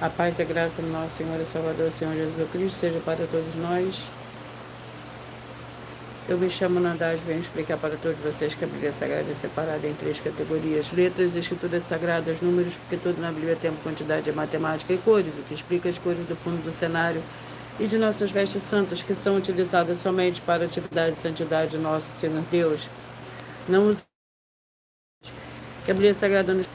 A paz e a graça do nosso Senhor e Salvador, Senhor Jesus Cristo, seja para todos nós. Eu me chamo Nandaz, venho explicar para todos vocês que a Bíblia Sagrada é separada em 3 categorias: letras, escrituras sagradas, números, porque tudo na Bíblia tem uma quantidade de matemática, e cores, o que explica as cores do fundo do cenário e de nossas vestes santas, que são utilizadas somente para a atividade e santidade de nosso Senhor Deus. Não os que a Bíblia Sagrada nos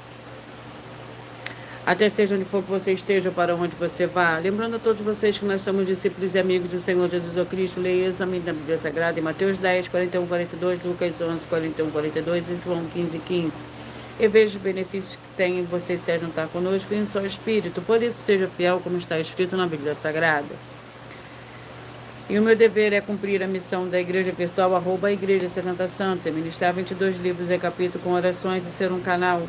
até seja onde for que você esteja, para onde você vá. Lembrando a todos vocês que nós somos discípulos e amigos do Senhor Jesus Cristo, leia e examine a Bíblia Sagrada em Mateus 10, 41, 42, Lucas 11, 41, 42 e João 15, 15. E veja os benefícios que tem em você se juntar conosco em seu espírito. Por isso, seja fiel como está escrito na Bíblia Sagrada. E o meu dever é cumprir a missão da Igreja Virtual, @ Igreja 70 Santos, e ministrar 22 livros e capítulos com orações e ser um canal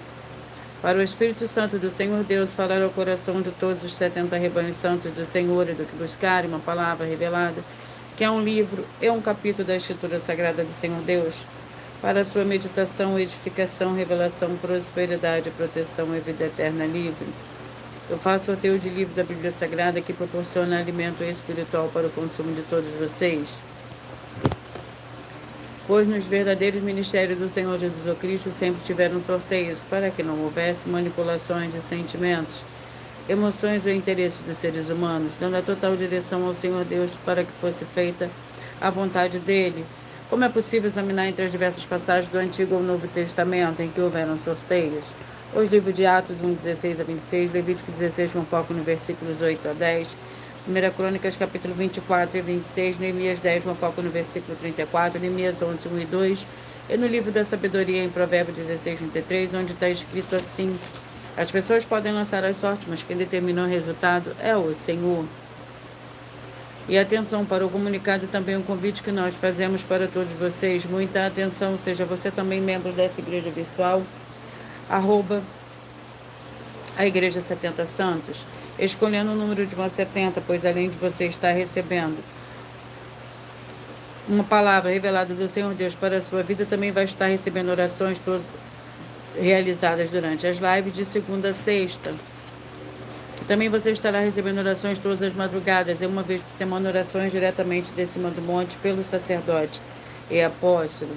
para o Espírito Santo do Senhor Deus falar ao coração de todos os 70 rebanhos santos do Senhor, e do que buscarem uma palavra revelada, que é um livro e um capítulo da Escritura Sagrada do Senhor Deus, para a sua meditação, edificação, revelação, prosperidade, proteção e vida eterna livre. Eu faço sorteio de livro da Bíblia Sagrada que proporciona alimento espiritual para o consumo de todos vocês. Pois nos verdadeiros ministérios do Senhor Jesus Cristo sempre tiveram sorteios, para que não houvesse manipulações de sentimentos, emoções ou interesses dos seres humanos, dando a total direção ao Senhor Deus para que fosse feita a vontade dele. Como é possível examinar entre as diversas passagens do Antigo ou Novo Testamento em que houveram sorteios? Os livros de Atos 1, 16 a 26, Levítico 16 com foco nos versículos 8 a 10, 1 Crônicas, capítulo 24 e 26, Neemias 10, com foco no versículo 34, Neemias 11, 1 e 2, e no livro da sabedoria, em Provérbios 16, 33, onde está escrito assim: as pessoas podem lançar as sortes, mas quem determina o resultado é o Senhor. E atenção para o comunicado, também um convite que nós fazemos para todos vocês. Muita atenção, seja você também membro dessa igreja virtual, @ a Igreja 70 Santos, escolhendo o número de uma 70, pois além de você estar recebendo uma palavra revelada do Senhor Deus para a sua vida, também vai estar recebendo orações todas realizadas durante as lives de segunda a sexta. Também você estará recebendo orações todas as madrugadas, e uma vez por semana, orações diretamente de cima do monte pelo sacerdote e apóstolo.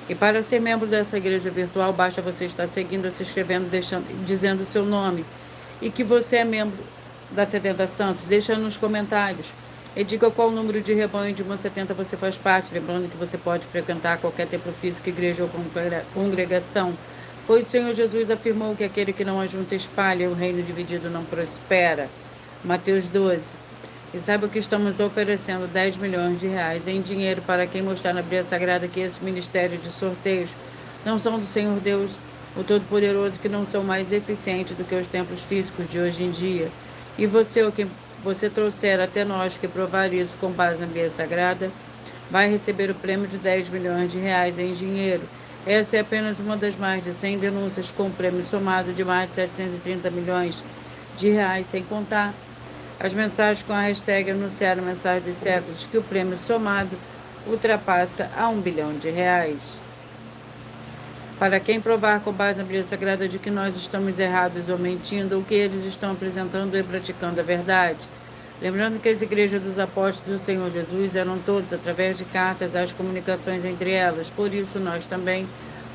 E para ser membro dessa igreja virtual, basta você estar seguindo, se inscrevendo, dizendo o seu nome. E que você é membro da 70 Santos, deixa nos comentários. E diga qual número de rebanho de uma 70 você faz parte. Lembrando que você pode frequentar qualquer templo físico, igreja ou congregação. Pois o Senhor Jesus afirmou que aquele que não ajunta espalha, o reino dividido não prospera. Mateus 12. E saiba que estamos oferecendo 10 milhões de reais em dinheiro para quem mostrar na Bíblia Sagrada que esses ministérios de sorteios não são do Senhor Deus, o Todo-Poderoso, que não são mais eficientes do que os templos físicos de hoje em dia. E você, ou quem você trouxer até nós que provar isso com base na Bíblia Sagrada, vai receber o prêmio de 10 milhões de reais em dinheiro. Essa é apenas uma das mais de 100 denúncias com um prêmio somado de mais de 730 milhões de reais, sem contar as mensagens com a hashtag anunciaram mensagem dos séculos, que o prêmio somado ultrapassa a 1 bilhão de reais. Para quem provar com base na Bíblia Sagrada de que nós estamos errados ou mentindo, ou que eles estão apresentando e praticando a verdade. Lembrando que as igrejas dos apóstolos do Senhor Jesus eram todas através de cartas, as comunicações entre elas. Por isso nós também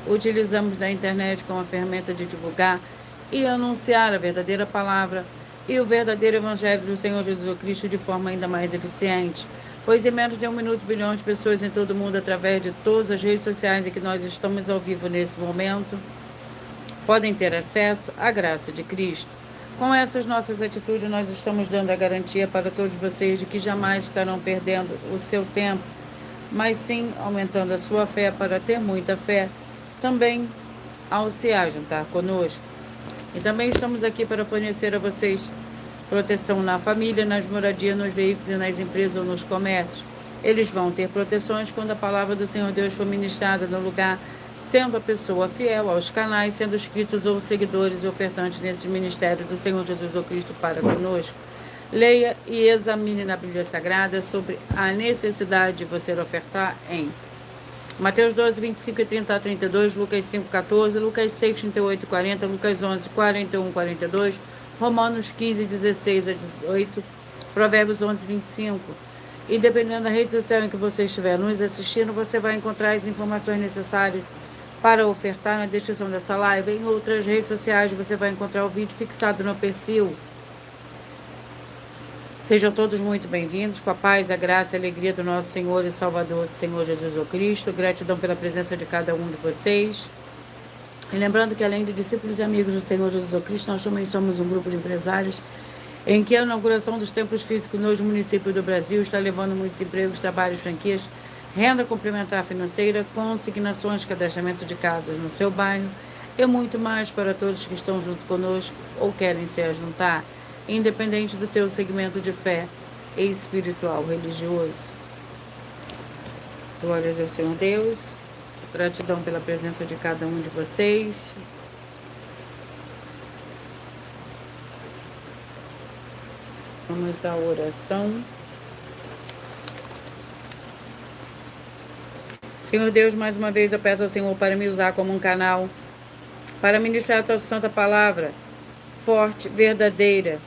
utilizamos da internet como a ferramenta de divulgar e anunciar a verdadeira palavra e o verdadeiro evangelho do Senhor Jesus Cristo de forma ainda mais eficiente. Pois em menos de 1 minuto, bilhões de pessoas em todo o mundo, através de todas as redes sociais em que nós estamos ao vivo nesse momento, podem ter acesso à graça de Cristo. Com essas nossas atitudes, nós estamos dando a garantia para todos vocês de que jamais estarão perdendo o seu tempo, mas sim aumentando a sua fé para ter muita fé, também ao se ajuntar conosco. E também estamos aqui para fornecer a vocês proteção na família, nas moradias, nos veículos e nas empresas ou nos comércios. Eles vão ter proteções quando a palavra do Senhor Deus for ministrada no lugar, sendo a pessoa fiel aos canais, sendo inscritos ou seguidores e ofertantes nesses ministérios do Senhor Jesus Cristo para conosco. Leia e examine na Bíblia Sagrada sobre a necessidade de você ofertar em Mateus 12, 25 e 30 a 32, Lucas 5, 14, Lucas 6, 38 e 40, Lucas 11, 41 e 42, Romanos 15, 16 a 18, Provérbios 11, 25. E dependendo da rede social em que você estiver nos assistindo, você vai encontrar as informações necessárias para ofertar na descrição dessa live. Em outras redes sociais você vai encontrar o vídeo fixado no perfil. Sejam todos muito bem-vindos, com a paz, a graça e a alegria do nosso Senhor e Salvador, Senhor Jesus o Cristo. Gratidão pela presença de cada um de vocês. E lembrando que além de discípulos e amigos do Senhor Jesus o Cristo, nós também somos um grupo de empresários em que a inauguração dos templos físicos nos municípios do Brasil está levando muitos empregos, trabalhos, franquias, renda complementar financeira, consignações, cadastramento de casas no seu bairro e muito mais para todos que estão junto conosco ou querem se juntar, independente do teu segmento de fé e espiritual, religioso. Glórias ao Senhor Deus, gratidão pela presença de cada um de vocês. Vamos à oração. Senhor Deus, mais uma vez eu peço ao Senhor para me usar como um canal para ministrar a tua santa palavra, forte, verdadeira.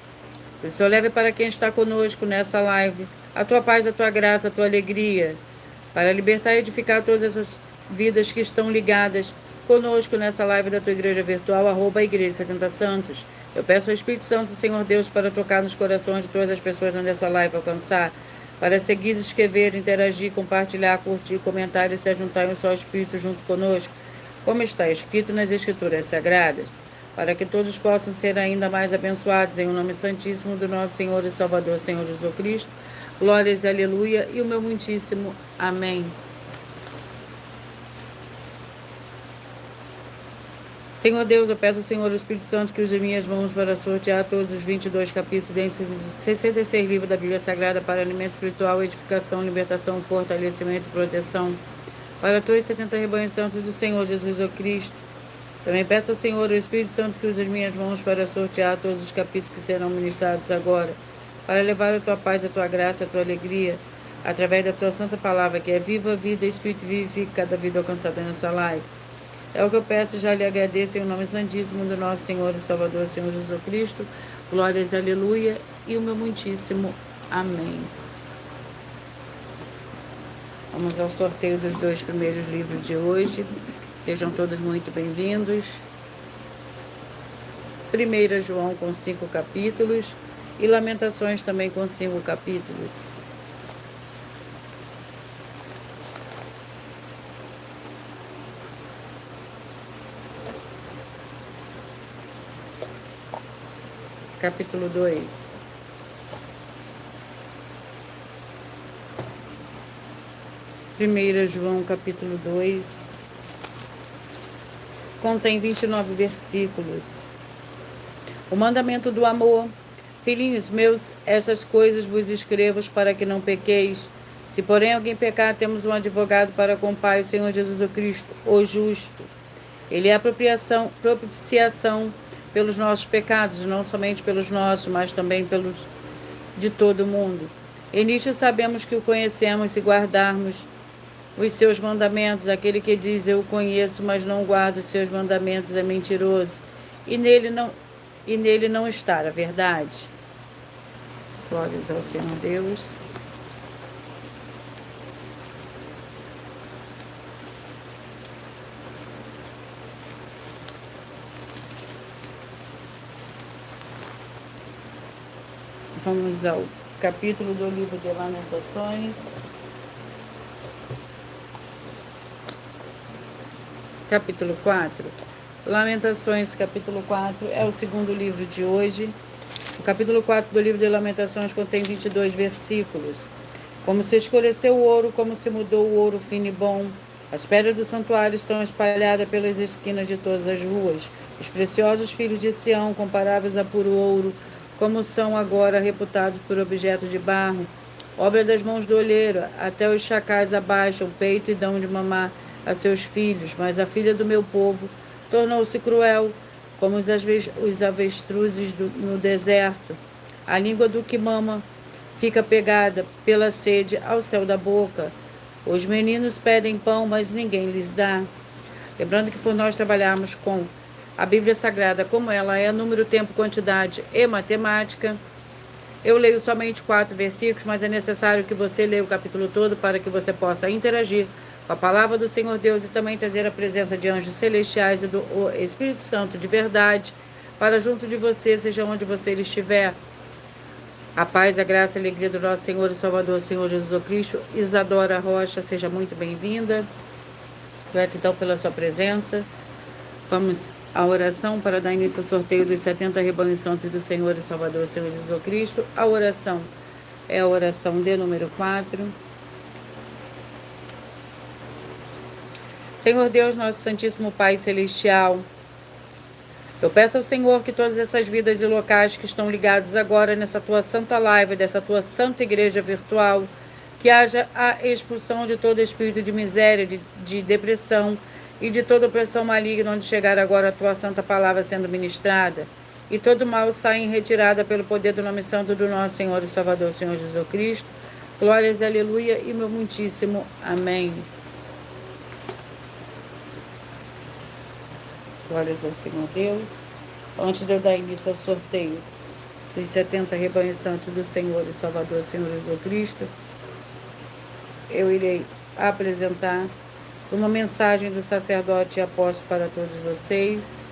Que o Senhor leve para quem está conosco nessa live a tua paz, a tua graça, a tua alegria, para libertar e edificar todas essas vidas que estão ligadas conosco nessa live da tua igreja virtual, @igreja 70 Santos. Eu peço ao Espírito Santo, Senhor Deus, para tocar nos corações de todas as pessoas onde essa live alcançar, para seguir, escrever, interagir, compartilhar, curtir, comentar e se juntar em um só Espírito junto conosco, como está escrito nas Escrituras Sagradas, para que todos possam ser ainda mais abençoados em o nome santíssimo do nosso Senhor e Salvador, Senhor Jesus Cristo. Glórias e aleluia, e o meu muitíssimo amém. Senhor Deus, eu peço ao Senhor o Espírito Santo que use minhas mãos para sortear todos os 22 capítulos em 66 livros da Bíblia Sagrada para alimento espiritual, edificação, libertação, fortalecimento e proteção para todos os 70 rebanhos santos do Senhor Jesus o Cristo. Também peço ao Senhor o Espírito Santo que use as minhas mãos para sortear todos os capítulos que serão ministrados agora, para levar a tua paz, a tua graça, a tua alegria, através da tua santa palavra, que é viva, vida, Espírito vivifica cada vida alcançada nessa live. É o que eu peço e já lhe agradeço em o nome santíssimo do nosso Senhor e Salvador, Senhor Jesus Cristo. Glórias, aleluia, e o meu muitíssimo amém. Vamos ao sorteio dos 2 primeiros livros de hoje. Sejam todos muito bem-vindos. 1 João com 5 capítulos e Lamentações também com 5 capítulos. Capítulo 2. Primeira João, capítulo 2, contém 29 versículos. O mandamento do amor. Filhinhos meus, essas coisas vos escrevo para que não pequeis. Se porém alguém pecar, temos um advogado para com o Pai, o Senhor Jesus o Cristo, o justo. Ele é a propiciação pelos nossos pecados, não somente pelos nossos, mas também pelos de todo o mundo. E nisto sabemos que o conhecemos se guardarmos os seus mandamentos. Aquele que diz eu o conheço, mas não guarda os seus mandamentos é mentiroso, e nele não está a verdade. Glórias ao Senhor Deus. Vamos ao capítulo do livro de Lamentações. Capítulo 4. Lamentações, capítulo 4, é o segundo livro de hoje. O capítulo 4 do livro de Lamentações contém 22 versículos. Como se escureceu o ouro, como se mudou o ouro fino e bom. As pedras do santuário estão espalhadas pelas esquinas de todas as ruas. Os preciosos filhos de Sião, comparáveis a puro ouro, como são agora reputados por objetos de barro, obra das mãos do olheiro. Até os chacais abaixam o peito e dão de mamar a seus filhos, mas a filha do meu povo tornou-se cruel, como os avestruzes no deserto. A língua do que mama fica pegada pela sede ao céu da boca. Os meninos pedem pão, mas ninguém lhes dá. Lembrando que por nós trabalharmos com a Bíblia Sagrada, como ela é número, tempo, quantidade e matemática, eu leio somente 4 versículos, mas é necessário que você leia o capítulo todo para que você possa interagir com a palavra do Senhor Deus e também trazer a presença de anjos celestiais e do Espírito Santo de verdade para junto de você, seja onde você estiver. A paz, a graça e a alegria do nosso Senhor e Salvador, Senhor Jesus Cristo. Isadora Rocha, seja muito bem-vinda. Gratidão pela sua presença. Vamos à oração para dar início ao sorteio dos 70 rebanhos santos do Senhor e Salvador, Senhor Jesus Cristo. A oração é a oração de número 4. Senhor Deus, nosso Santíssimo Pai Celestial, eu peço ao Senhor que todas essas vidas e locais que estão ligados agora nessa tua santa live, dessa tua santa igreja virtual, que haja a expulsão de todo espírito de miséria, de depressão e de toda opressão maligna onde chegar agora a tua santa palavra sendo ministrada. E todo mal saia em retirada pelo poder do nome santo do nosso Senhor e Salvador, Senhor Jesus Cristo. Glórias, aleluia e meu muitíssimo amém. Glórias ao Senhor Deus. Antes de eu dar início ao sorteio dos 70 rebanhos santos do Senhor e Salvador, Senhor Jesus Cristo, eu irei apresentar uma mensagem do sacerdote e apóstolo para todos vocês.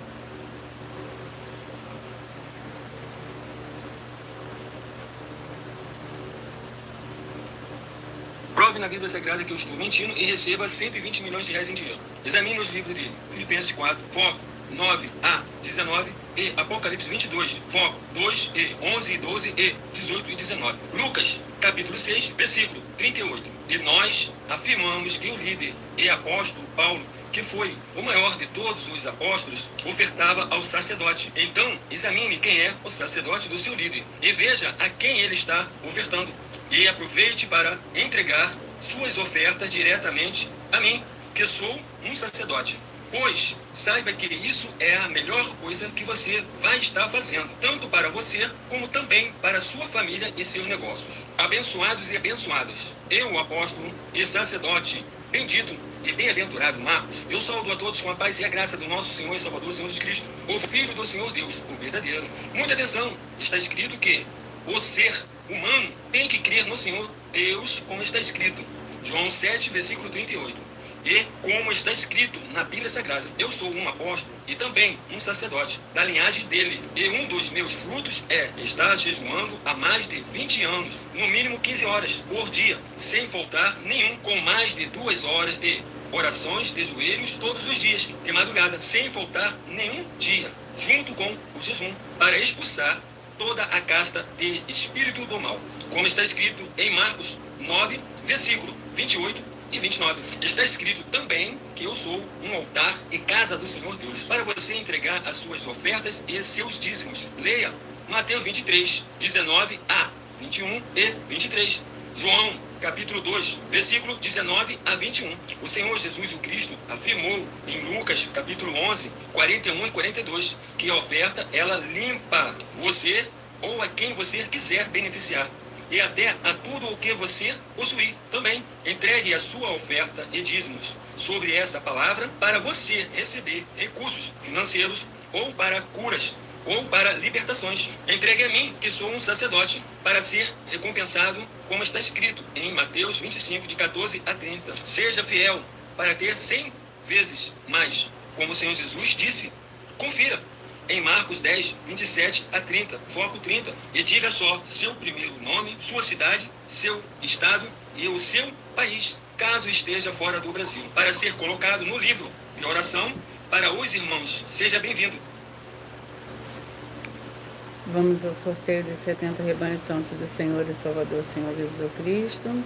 Prove na Bíblia Sagrada que eu estou mentindo e receba 120 milhões de reais em dinheiro. Examine os livros de Filipenses 4, foco 9 a 19 e Apocalipse 22, foco 2 e 11 e 12 e 18 e 19. Lucas, capítulo 6, versículo 38. E nós afirmamos que o líder e apóstolo Paulo, que foi o maior de todos os apóstolos, ofertava ao sacerdote. Então, examine quem é o sacerdote do seu líder e veja a quem ele está ofertando. E aproveite para entregar suas ofertas diretamente a mim, que sou um sacerdote. Pois saiba que isso é a melhor coisa que você vai estar fazendo, tanto para você como também para sua família e seus negócios. Abençoados e abençoadas, eu, o apóstolo e sacerdote bendito e bem-aventurado Marcos, eu saúdo a todos com a paz e a graça do nosso Senhor e Salvador, Senhor Jesus Cristo, o Filho do Senhor Deus, o verdadeiro. Muita atenção, está escrito que o ser humano tem que crer no Senhor Deus, como está escrito. João 7, versículo 38. E como está escrito na Bíblia Sagrada, eu sou um apóstolo e também um sacerdote da linhagem dele. E um dos meus frutos é estar jejuando há mais de 20 anos, no mínimo 15 horas por dia, sem faltar nenhum, com mais de 2 horas de orações de joelhos todos os dias, de madrugada, sem faltar nenhum dia, junto com o jejum, para expulsar toda a casta de espírito do mal. Como está escrito em Marcos 9, versículo 28 e 29. Está escrito também que eu sou um altar e casa do Senhor Deus, para você entregar as suas ofertas e seus dízimos. Leia Mateus 23, 19 a 21 e 23. João, capítulo 2, versículo 19 a 21. O Senhor Jesus o Cristo afirmou em Lucas, capítulo 11, 41 e 42, que a oferta, ela limpa você ou a quem você quiser beneficiar. E até a tudo o que você possuir também. Entregue a sua oferta e dízimos sobre essa palavra para você receber recursos financeiros ou para curas ou para libertações. Entregue a mim, que sou um sacerdote, para ser recompensado, como está escrito em Mateus 25, de 14 a 30. Seja fiel para ter 100 vezes mais, como o Senhor Jesus disse. Confira em Marcos 10, 27 a 30, foco 30, e diga só seu primeiro nome, sua cidade, seu estado e o seu país, caso esteja fora do Brasil, para ser colocado no livro de oração para os irmãos. Seja bem-vindo. Vamos ao sorteio dos 70 rebanhos santos do Senhor e Salvador, Senhor Jesus Cristo.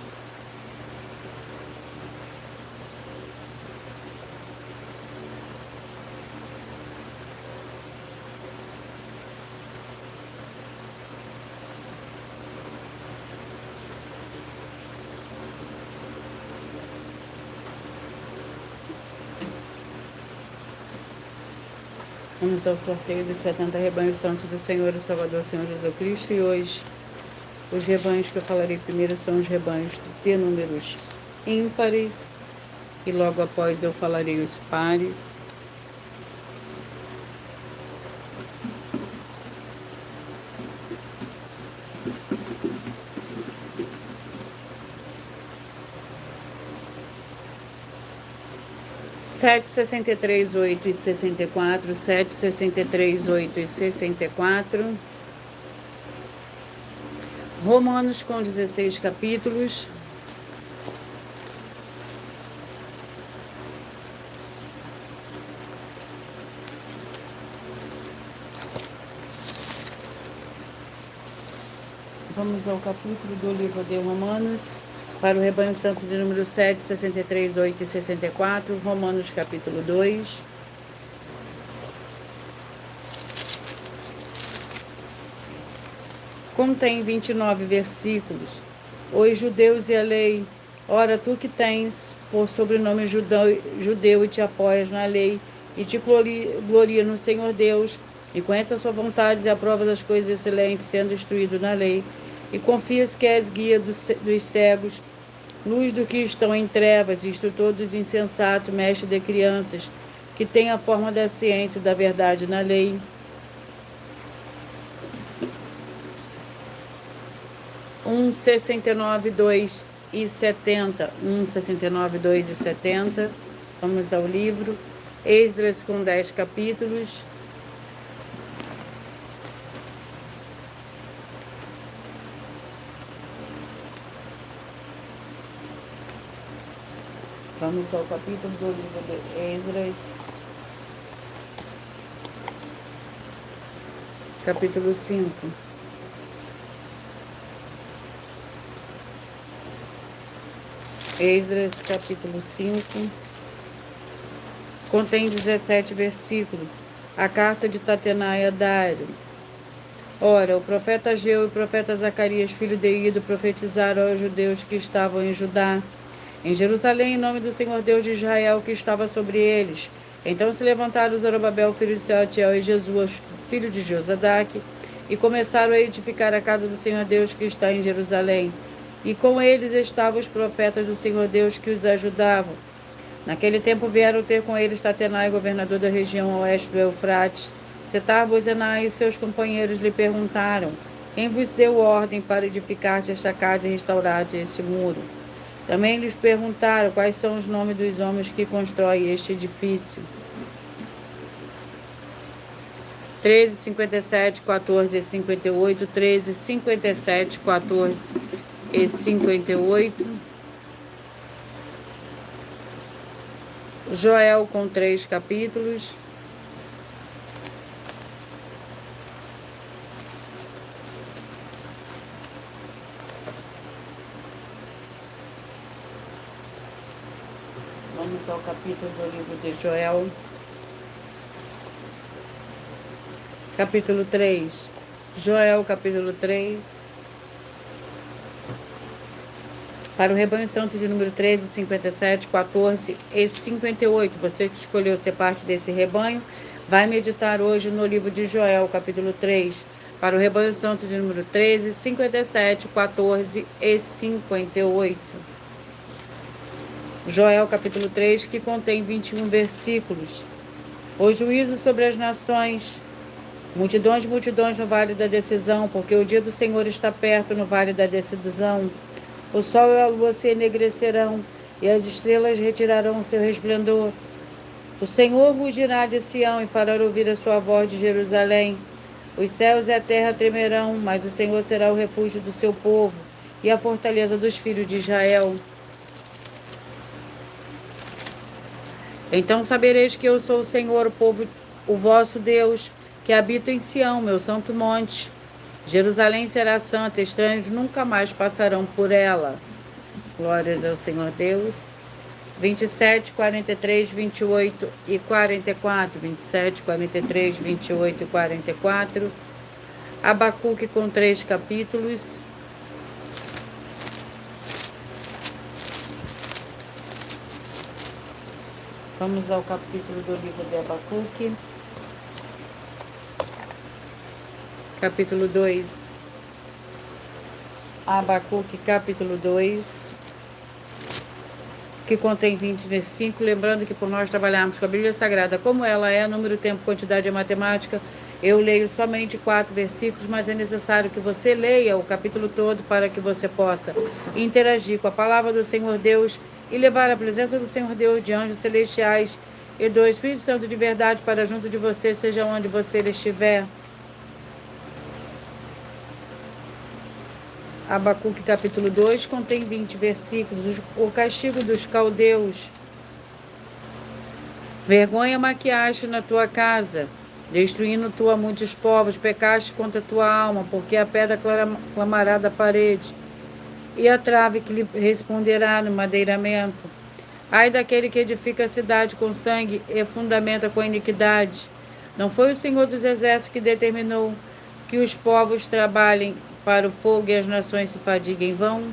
Vamos ao sorteio dos 70 rebanhos santos do Senhor e Salvador, Senhor Jesus Cristo. E hoje, os rebanhos que eu falarei primeiro são os rebanhos de números ímpares e logo após eu falarei os pares. Sete, 63, 8 e 64, 7, 63, 8 e 64. Romanos com 16 capítulos. Vamos ao capítulo do livro de Romanos, para o rebanho santo de número 7, 63, 8 e 64, Romanos capítulo 2. Contém 29 versículos. Os judeus e a lei. Ora, tu que tens por sobrenome judeu e te apoias na lei, e te gloria no Senhor Deus, e conhece a sua vontade e a prova das coisas excelentes, sendo instruído na lei, e confias que és guia dos cegos, luz do que estão em trevas, instrutor dos insensatos, mestre de crianças, que tem a forma da ciência e da verdade na lei. Um 69, 2 e 70. 69, 2 e 70. Vamos ao livro. Esdras com 10 capítulos. Vamos ao capítulo do livro de Esdras, capítulo 5. Esdras, capítulo 5, contém 17 versículos. A carta de Tatenai a Dário. Ora, o profeta Ageu e o profeta Zacarias, filho de Ido, profetizaram aos judeus que estavam em Judá, em Jerusalém, em nome do Senhor Deus de Israel, que estava sobre eles. Então se levantaram Zorobabel, filho de Sealtiel, e Jesus, filho de Josadaque, e começaram a edificar a casa do Senhor Deus que está em Jerusalém. E com eles estavam os profetas do Senhor Deus que os ajudavam. Naquele tempo vieram ter com eles Tatenai, governador da região oeste do Eufrates. Setar-Bozenai e seus companheiros lhe perguntaram: quem vos deu ordem para edificar esta casa e restaurar este muro? Também lhes perguntaram quais são os nomes dos homens que constroem este edifício. 13, 57, 14 e 58, 13, 57, 14 e 58. Joel com 3 capítulos. Vamos ao capítulo do livro de Joel. Capítulo 3. Joel, capítulo 3. Para o rebanho santo de número 13, 57, 14 e 58. Você que escolheu ser parte desse rebanho, vai meditar hoje no livro de Joel, capítulo 3. Para o rebanho santo de número 13, 57, 14 e 58. Joel capítulo 3, que contém 21 versículos. O juízo sobre as nações. Multidões, multidões no vale da decisão, porque o dia do Senhor está perto no vale da decisão. O sol e a lua se enegrecerão, e as estrelas retirarão o seu resplendor. O Senhor rugirá de Sião e fará ouvir a sua voz de Jerusalém. Os céus e a terra tremerão, mas o Senhor será o refúgio do seu povo e a fortaleza dos filhos de Israel. Então sabereis que eu sou o Senhor, o povo, o vosso Deus, que habito em Sião, meu santo monte. Jerusalém será santa, estranhos nunca mais passarão por ela. Glórias ao Senhor Deus. 27, 43, 28 e 44. 27, 43, 28 e 44. Abacuque com 3 capítulos. Vamos ao capítulo do livro de Abacuque. Capítulo 2. Abacuque, capítulo 2. que contém 20 versículos. Lembrando que por nós trabalharmos com a Bíblia Sagrada, como ela é, número, tempo, quantidade e matemática, eu leio somente 4 versículos, mas é necessário que você leia o capítulo todo para que você possa interagir com a palavra do Senhor Deus e levar a presença do Senhor Deus de anjos celestiais e do Espírito Santo de verdade para junto de você, seja onde você estiver. Abacuque capítulo 2 contém 20 versículos. O castigo dos caldeus. Vergonha maquiaste na tua casa, destruindo tu a muitos povos, pecaste contra a tua alma, porque a pedra clamará da parede, e a trave que lhe responderá no madeiramento. Ai daquele que edifica a cidade com sangue e fundamenta com iniquidade. Não foi o Senhor dos Exércitos que determinou que os povos trabalhem para o fogo e as nações se fadiguem em vão?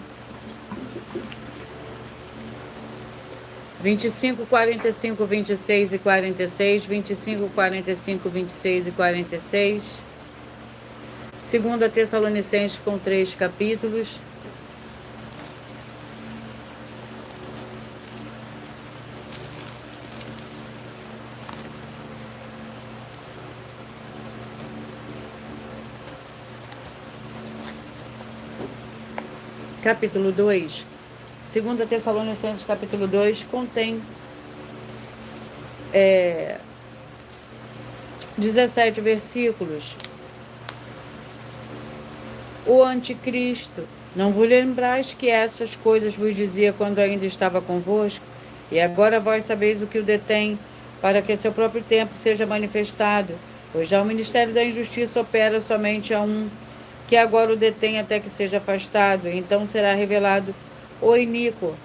25, 45, 26 e 46, 25, 45, 26 e 46. 2 Tessalonicenses com 3 capítulos. Capítulo 2. 2 Tessalonicenses capítulo 2 contém 17 versículos. O anticristo. Não vos lembrais que estas coisas vos dizia quando ainda estava convosco? E agora vós sabeis o que o detém, para que a seu próprio tempo seja manifestado. Pois já o ministério da injustiça opera somente a um, que agora o detém até que seja afastado. Então será revelado o iníquo,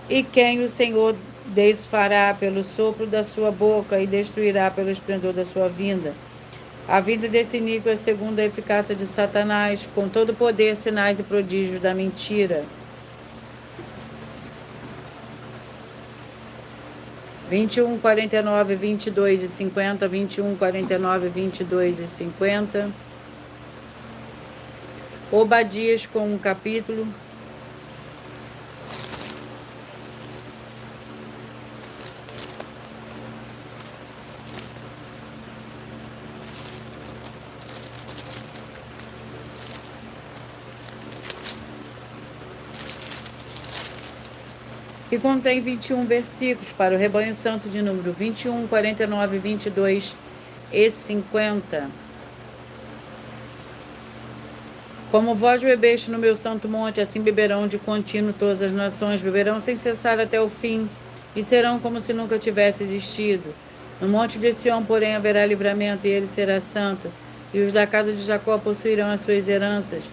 e quem o Senhor desfará pelo sopro da sua boca e destruirá pelo esplendor da sua vinda. A vinda desse iníquo é segundo a eficácia de Satanás, com todo o poder, sinais e prodígios da mentira. 21, 49, 22 e 50, 21, 49, 22 e 50. Obadias com um capítulo. Que contém 21 versículos para o rebanho santo de número 21, 49, 22 e 50. Como vós bebeste no meu santo monte, assim beberão de contínuo todas as nações, beberão sem cessar até o fim, e serão como se nunca tivesse existido. No monte de Sião, porém, haverá livramento, e ele será santo, e os da casa de Jacó possuirão as suas heranças.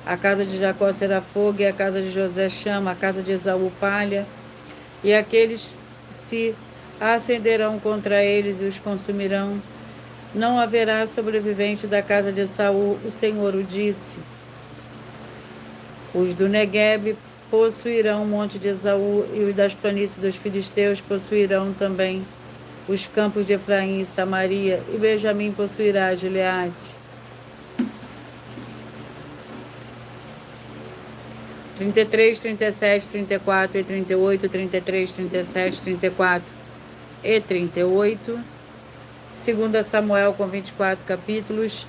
A casa de Jacó será fogo, e a casa de José chama, a casa de Esaú palha, e aqueles se acenderão contra eles e os consumirão. Não haverá sobrevivente da casa de Esaú, o Senhor o disse. Os do Neguebe possuirão o monte de Esaú, e os das planícies dos filisteus possuirão também os campos de Efraim e Samaria, e Benjamim possuirá Gileade. 33, 37, 34 e 38, 33, 37, 34 e 38. 2 Samuel com 24 capítulos.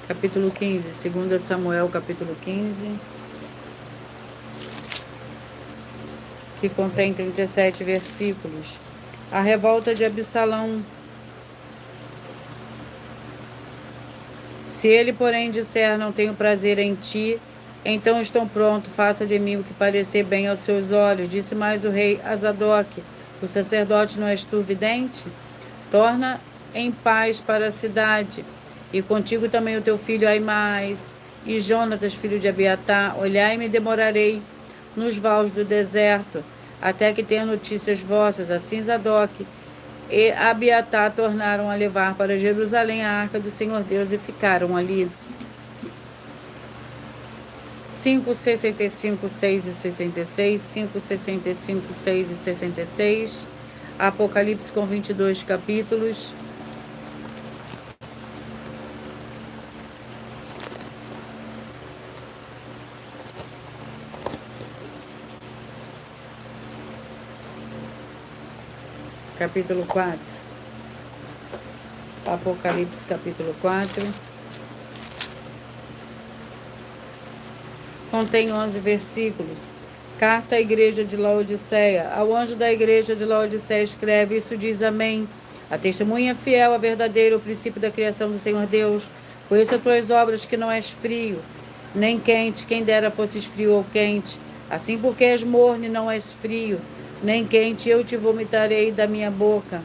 Capítulo 15, 2 Samuel, capítulo 15, que contém 37 versículos. A revolta de Absalão. Se ele, porém, disser, não tenho prazer em ti, então estou pronto, faça de mim o que parecer bem aos seus olhos. Disse mais o rei a Zadoque, o sacerdote, não és tu vidente? Torna em paz para a cidade. E contigo também o teu filho Aimás, e Jonatas, filho de Abiatar. Olhai-me e demorarei nos vales do deserto, até que tenha notícias vossas. Assim Zadoque e Abiatar tornaram a levar para Jerusalém a arca do Senhor Deus e ficaram ali. 5, 65, 6 e 66, 5, 65, 6 e 66. Apocalipse com 22 capítulos. Capítulo 4. Apocalipse, capítulo 4. Contém 11 versículos. Carta à igreja de Laodiceia. Ao anjo da igreja de Laodiceia escreve: isso diz Amém. A testemunha fiel, a verdadeira, o princípio da criação do Senhor Deus. Conheço as tuas obras, que não és frio, nem quente. Quem dera fosses frio ou quente. Assim, porque és morno e não és frio, nem quente, eu te vomitarei da minha boca.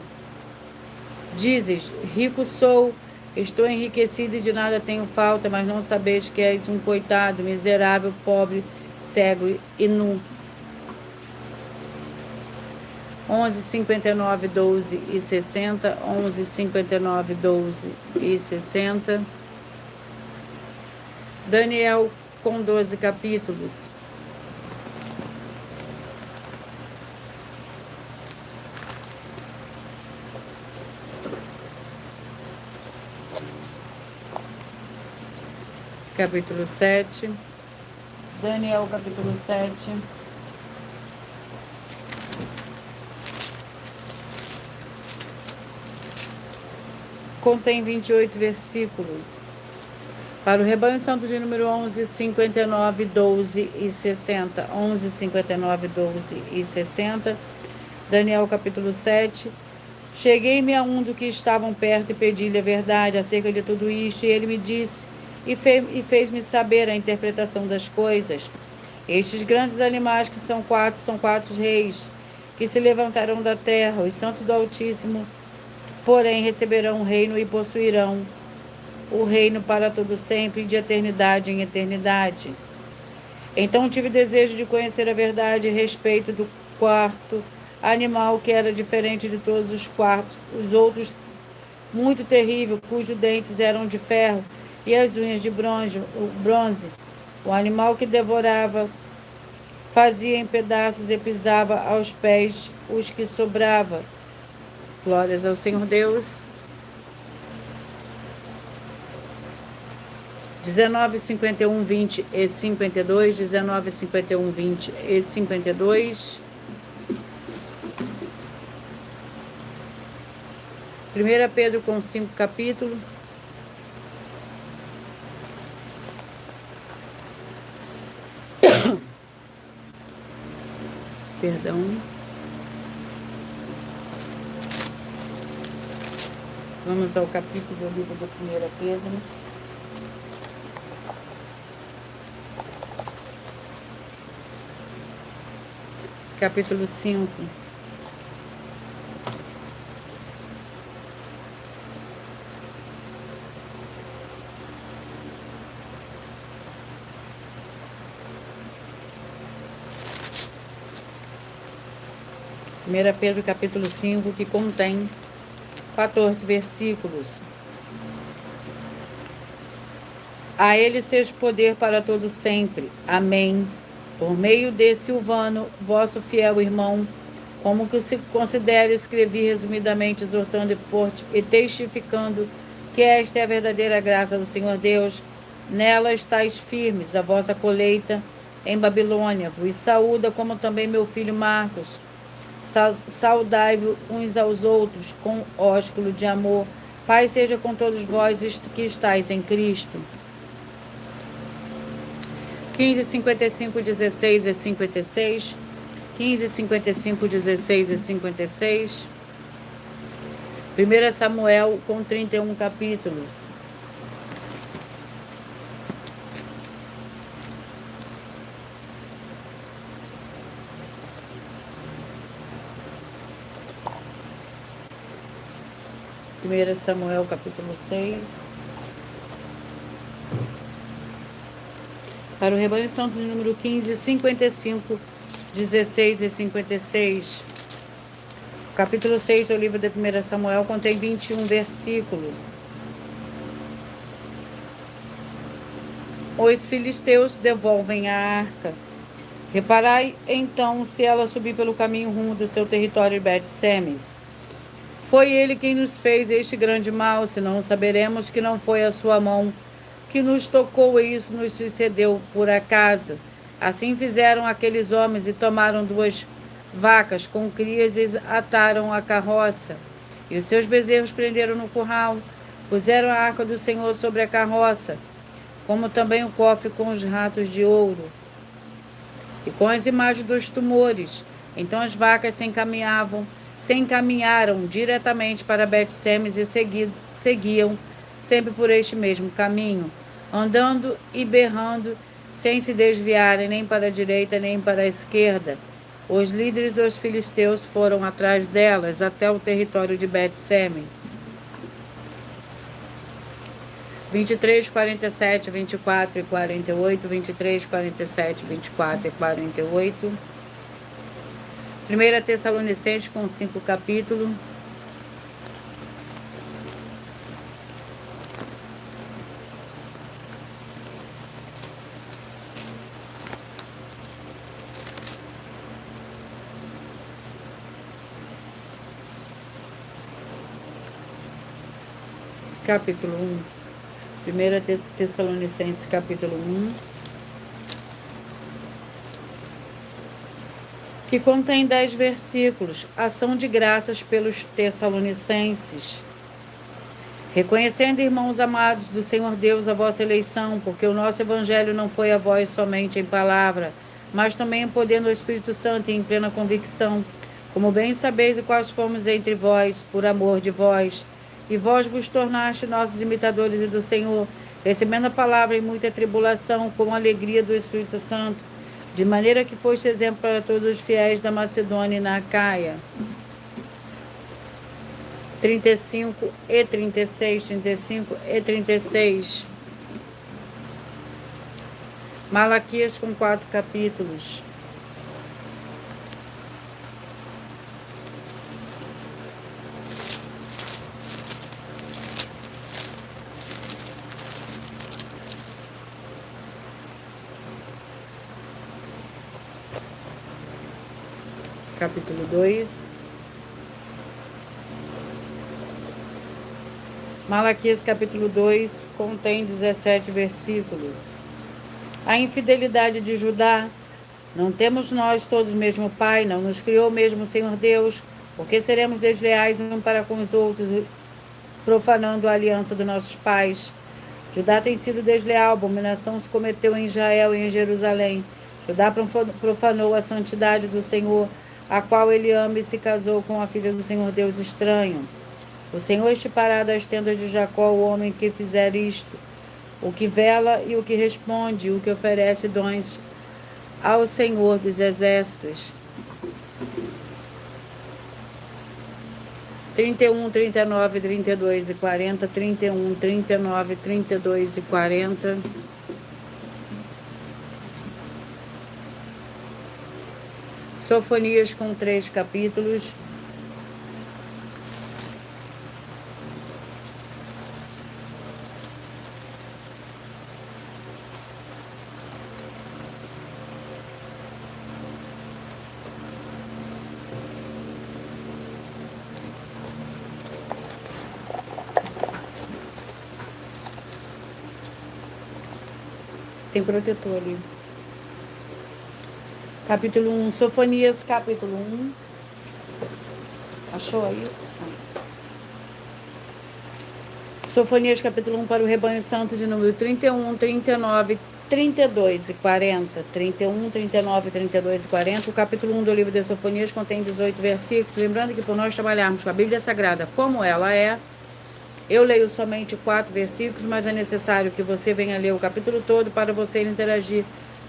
Dizes: rico sou, estou enriquecido e de nada tenho falta, mas não sabeis que és um coitado, miserável, pobre, cego e nu. 11, 59, 12 e 60. 11, 59, 12 e 60. Daniel com 12 capítulos. Capítulo 7. Daniel, capítulo 7. Contém 28 versículos. Para o rebanho santo de número 11, 59, 12 e 60. 11, 59, 12 e 60. Daniel, capítulo 7. Cheguei-me a um do que estavam perto e pedi-lhe a verdade acerca de tudo isto, e ele me disse e fez-me saber a interpretação das coisas. Estes grandes animais que são quatro reis, que se levantarão da terra, os santos do Altíssimo, porém receberão o reino e possuirão o reino para todo sempre, de eternidade em eternidade. Então tive desejo de conhecer a verdade a respeito do quarto animal, que era diferente de todos os quartos, os outros muito terrível, cujos dentes eram de ferro e as unhas de bronze. O animal que devorava, fazia em pedaços e pisava aos pés os que sobrava. Glórias ao Senhor Deus. 19, 51, 20 e 52. 19, 51, 20 e 52. 1 Pedro com 5 capítulos. Perdão. Vamos ao capítulo do livro do 1 Pedro. Capítulo 5. Primeira Pedro, capítulo 5, que contém 14 versículos. A ele seja poder para todo sempre. Amém. Por meio de Silvano, vosso fiel irmão, como que se considere, escrevi resumidamente, exortando e testificando que esta é a verdadeira graça do Senhor Deus. Nela estáis firmes, a vossa colheita em Babilônia vos saúda, como também meu filho Marcos. Saudai-vos uns aos outros com ósculo de amor. Paz seja com todos vós que estáis em Cristo. 15, 55, 16 e 56. 15, 55, 16 e 56. 1 Samuel com 31 capítulos. Primeira Samuel capítulo 6. Para o rebanho santo número 15, 55, 16 e 56. O capítulo 6 do livro de 1 Samuel contém 21 versículos. Os filisteus devolvem a arca. Reparai, então, se ela subir pelo caminho rumo do seu território de Bet-Semes. Foi ele quem nos fez este grande mal, senão saberemos que não foi a sua mão que nos tocou e isso nos sucedeu por acaso. Assim fizeram aqueles homens e tomaram 2 vacas com crias e ataram a carroça. E os seus bezerros prenderam no curral, puseram a arca do Senhor sobre a carroça, como também o cofre com os ratos de ouro e com as imagens dos tumores. Então as vacas se encaminharam diretamente para Bet-Semes e seguiam sempre por este mesmo caminho, andando e berrando, sem se desviarem nem para a direita nem para a esquerda. Os líderes dos filisteus foram atrás delas até o território de Bet-Semes. 23, 47, 24 e 48, 23, 47, 24 e 48. 1 Tessalonicenses com 5 capítulos. Capítulo 1. 1 Tessalonicenses, capítulo 1, que contém 10 versículos. Ação de graças pelos Tessalonicenses. Reconhecendo, irmãos amados do Senhor Deus, a vossa eleição, porque o nosso evangelho não foi a vós somente em palavra, mas também em poder no Espírito Santo e em plena convicção, como bem sabeis e quais fomos entre vós, por amor de vós. E vós vos tornaste nossos imitadores e do Senhor, recebendo a palavra em muita tribulação, com a alegria do Espírito Santo, de maneira que foste exemplo para todos os fiéis da Macedônia e na Acaia. 35 e 36, 35 e 36. Malaquias com 4 capítulos. Capítulo 2. Malaquias capítulo 2 contém 17 versículos. A infidelidade de Judá. Não temos nós todos o mesmo Pai, não nos criou o mesmo Senhor Deus, porque seremos desleais uns para com os outros, profanando a aliança dos nossos pais. Judá tem sido desleal, abominação se cometeu em Israel e em Jerusalém. Judá profanou a santidade do Senhor, a qual ele ama, e se casou com a filha do Senhor Deus estranho. O Senhor estipará das tendas de Jacó o homem que fizer isto, o que vela e o que responde, o que oferece dons ao Senhor dos exércitos. 31, 39, 32 e 40, 31, 39, 32 e 40. Sofonias com 3 capítulos. Tem protetor ali. Capítulo 1, Sofonias, capítulo 1. Achou aí? Sofonias, capítulo 1, para o rebanho santo, de número 31, 39, 32 e 40. 31, 39, 32 e 40. O capítulo 1 do livro de Sofonias contém 18 versículos. Lembrando que por nós trabalharmos com a Bíblia Sagrada como ela é, eu leio somente 4 versículos, mas é necessário que você venha ler o capítulo todo para você interagir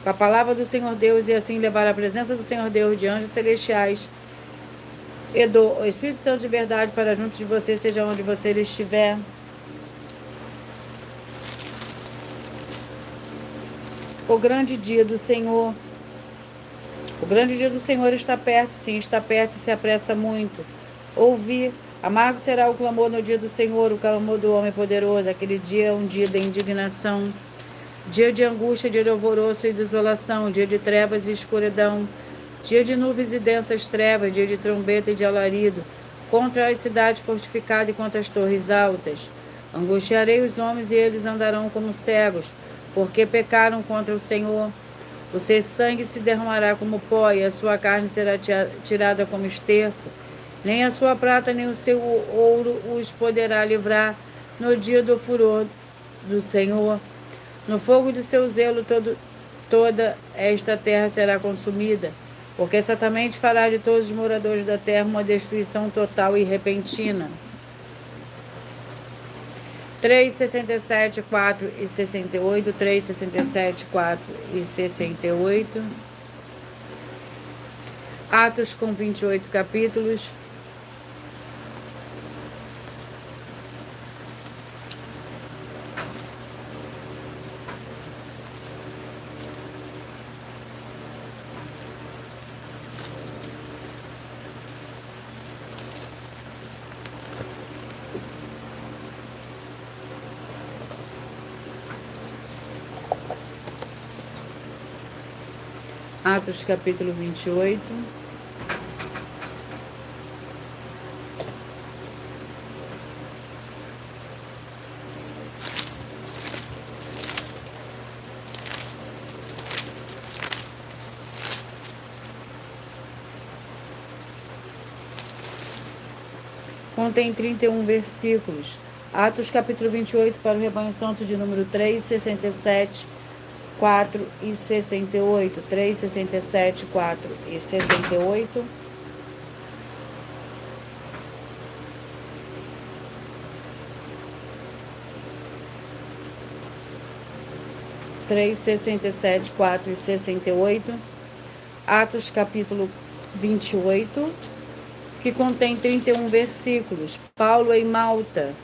com a palavra do Senhor Deus e assim levar a presença do Senhor Deus de anjos celestiais e do Espírito Santo de verdade para junto de você, seja onde você estiver. O grande dia do Senhor. O grande dia do Senhor está perto, sim, está perto e se apressa muito. Ouvi, amargo será o clamor no dia do Senhor, o clamor do homem poderoso. Aquele dia é um dia de indignação. dia de angústia, dia de alvoroço e desolação, dia de trevas e escuridão, dia de nuvens e densas trevas, dia de trombeta e de alarido, contra as cidades fortificadas e contra as torres altas. Angustiarei os homens e eles andarão como cegos, porque pecaram contra o Senhor. O seu sangue se derramará como pó, e a sua carne será tirada como esterco. Nem a sua prata, nem o seu ouro os poderá livrar no dia do furor do Senhor. No fogo de seu zelo toda esta terra será consumida, porque certamente fará de todos os moradores da terra uma destruição total e repentina. 3, 67, 4 e 68, 3, 67, 4 e 68. Atos com 28 capítulos. Atos capítulo 28. Contém 31 versículos. Atos capítulo 28 para o rebanho santo de número 3, 67, 4 e 68. 3, 67, 4 e 68. Três, 67, 4 e 68. Atos capítulo 28, que contém 31 versículos. Paulo em Malta.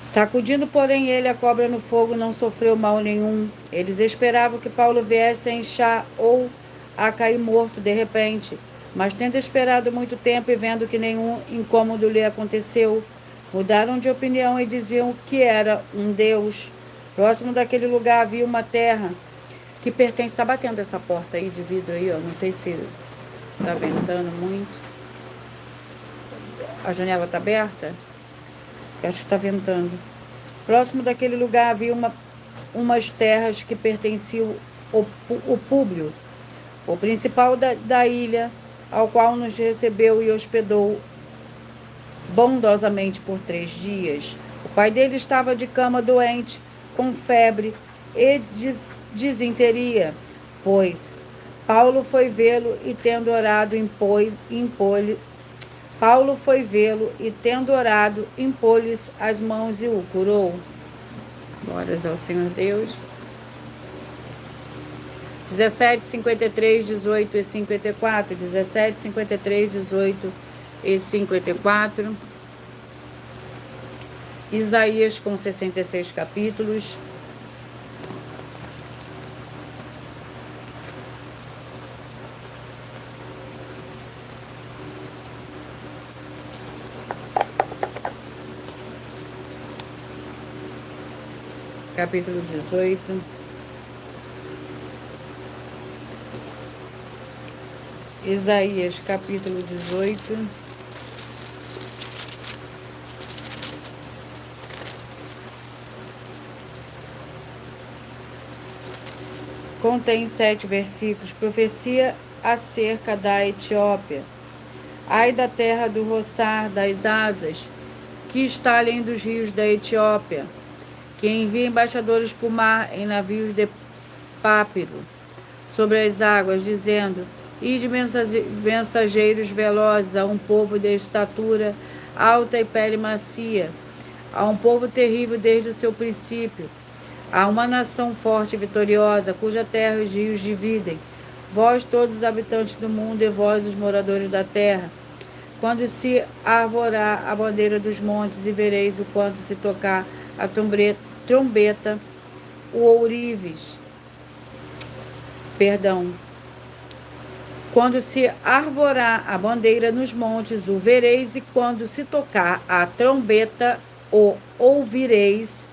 Sacudindo, porém, ele a cobra no fogo, não sofreu mal nenhum. Eles esperavam que Paulo viesse a inchar ou a cair morto de repente. Mas tendo esperado muito tempo e vendo que nenhum incômodo lhe aconteceu, mudaram de opinião e diziam que era um deus. Próximo daquele lugar havia uma terra que pertence... Está batendo essa porta aí de vidro aí, ó. Não sei se está ventando muito. A janela está aberta? Acho que está ventando. Próximo daquele lugar havia umas terras que pertenciam ao Públio, o principal da ilha, ao qual nos recebeu e hospedou bondosamente por 3 dias. O pai dele estava de cama doente, com febre e disenteria, pois Paulo foi vê-lo e tendo orado impôs-lhes as mãos e o curou. Glórias ao Senhor Deus. 17, 53, 18 e 54. 17, 53, 18 e 54. Isaías com 66 capítulos. Capítulo 18. Isaías, capítulo 18. Contém 7 versículos. Profecia acerca da Etiópia. Ai da terra do roçar das asas, que está além dos rios da Etiópia, que envia embaixadores por mar em navios de pápiro sobre as águas, dizendo: ide mensageiros velozes a um povo de estatura alta e pele macia, a um povo terrível desde o seu princípio, a uma nação forte e vitoriosa, cuja terra os rios dividem. Vós todos os habitantes do mundo, e vós os moradores da terra, quando se arvorar a bandeira dos montes, e vereis o quanto se tocar a trombeta, o ourives. Quando se arvorar a bandeira nos montes, o vereis, e quando se tocar a trombeta, o ouvireis.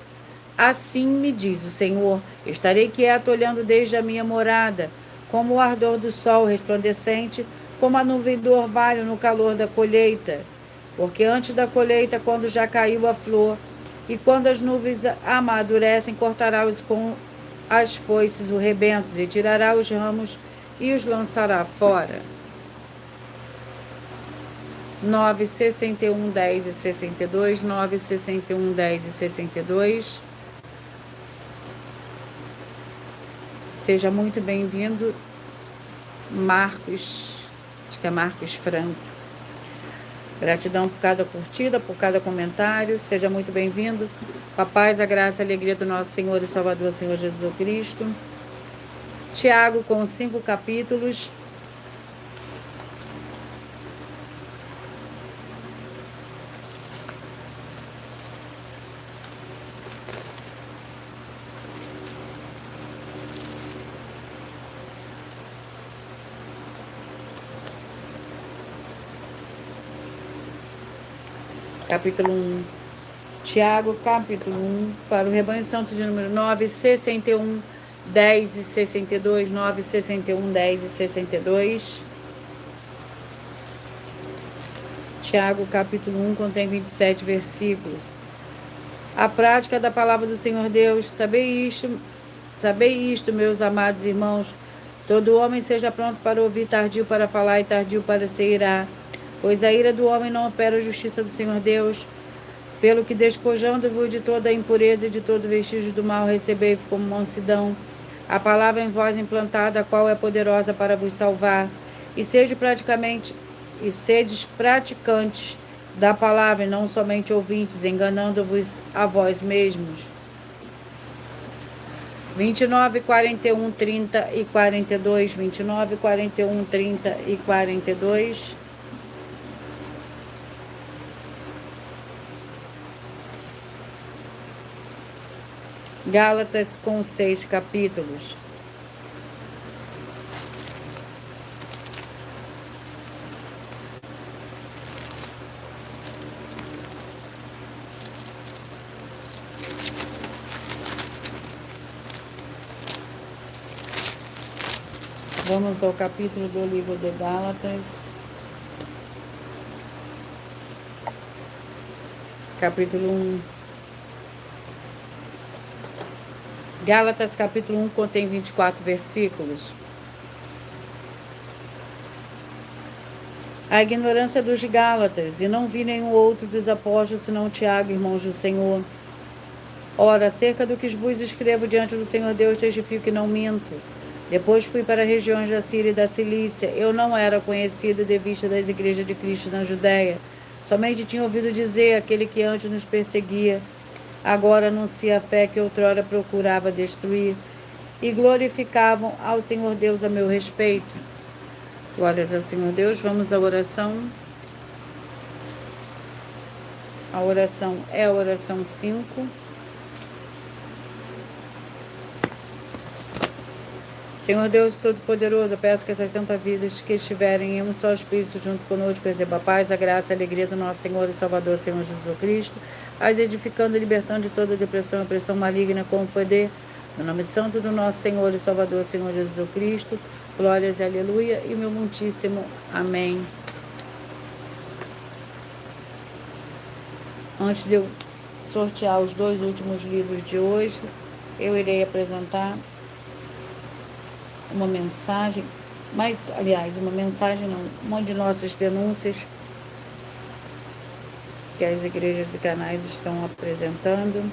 Assim me diz o Senhor: estarei quieto olhando desde a minha morada, como o ardor do sol resplandecente, como a nuvem do orvalho no calor da colheita. Porque antes da colheita, quando já caiu a flor, e quando as nuvens amadurecem, cortará com as foices os rebentos, e tirará os ramos e os lançará fora. 9, 61, 10 e 62, 9, 61, 10 e 62. Seja muito bem-vindo, Marcos, acho que é Marcos Franco. Gratidão por cada curtida, por cada comentário. Seja muito bem-vindo. Com a paz, a graça e a alegria do nosso Senhor e Salvador, Senhor Jesus Cristo. Tiago, com 5 capítulos. Capítulo 1. Tiago, capítulo 1, para o rebanho santo de número 9, 61, 10 e 62, 9, 61, 10 e 62. Tiago, capítulo 1, contém 27 versículos. A prática da palavra do Senhor Deus, sabei isto, meus amados irmãos, todo homem seja pronto para ouvir, tardio para falar e tardio para se irar, pois a ira do homem não opera a justiça do Senhor Deus. Pelo que, despojando-vos de toda a impureza e de todo vestígio do mal, recebei como mansidão a palavra em vós implantada, a qual é poderosa para vos salvar, e sedes praticantes da palavra, e não somente ouvintes, enganando-vos a vós mesmos. 29, 41, 30 e 42, 29, 41, 30 e 42. Gálatas, com 6 capítulos. Vamos ao capítulo do livro de Gálatas. Capítulo 1. Gálatas, capítulo 1, contém 24 versículos. A ignorância dos Gálatas, e não vi nenhum outro dos apóstolos, senão Tiago, irmãos do Senhor. Ora, acerca do que vos escrevo diante do Senhor Deus, testifico que não minto. Depois fui para as regiões da Síria e da Cilícia. Eu não era conhecido de vista das igrejas de Cristo na Judéia. Somente tinha ouvido dizer, aquele que antes nos perseguia, agora anuncia a fé que outrora procurava destruir, e glorificavam ao Senhor Deus a meu respeito. Glórias ao Senhor Deus. Vamos à oração. A oração é a oração 5. Senhor Deus Todo-Poderoso, eu peço que essas santas vidas que estiverem em um só Espírito junto conosco, receba a paz, a graça e a alegria do nosso Senhor e Salvador, Senhor Jesus Cristo, as edificando e libertando de toda depressão e opressão maligna com o poder, no nome santo do nosso Senhor e Salvador, Senhor Jesus Cristo. Glórias e aleluia, e meu muitíssimo amém. Antes de eu sortear os 2 últimos livros de hoje, eu irei apresentar uma mensagem, uma mensagem não, uma de nossas denúncias que as igrejas e canais estão apresentando.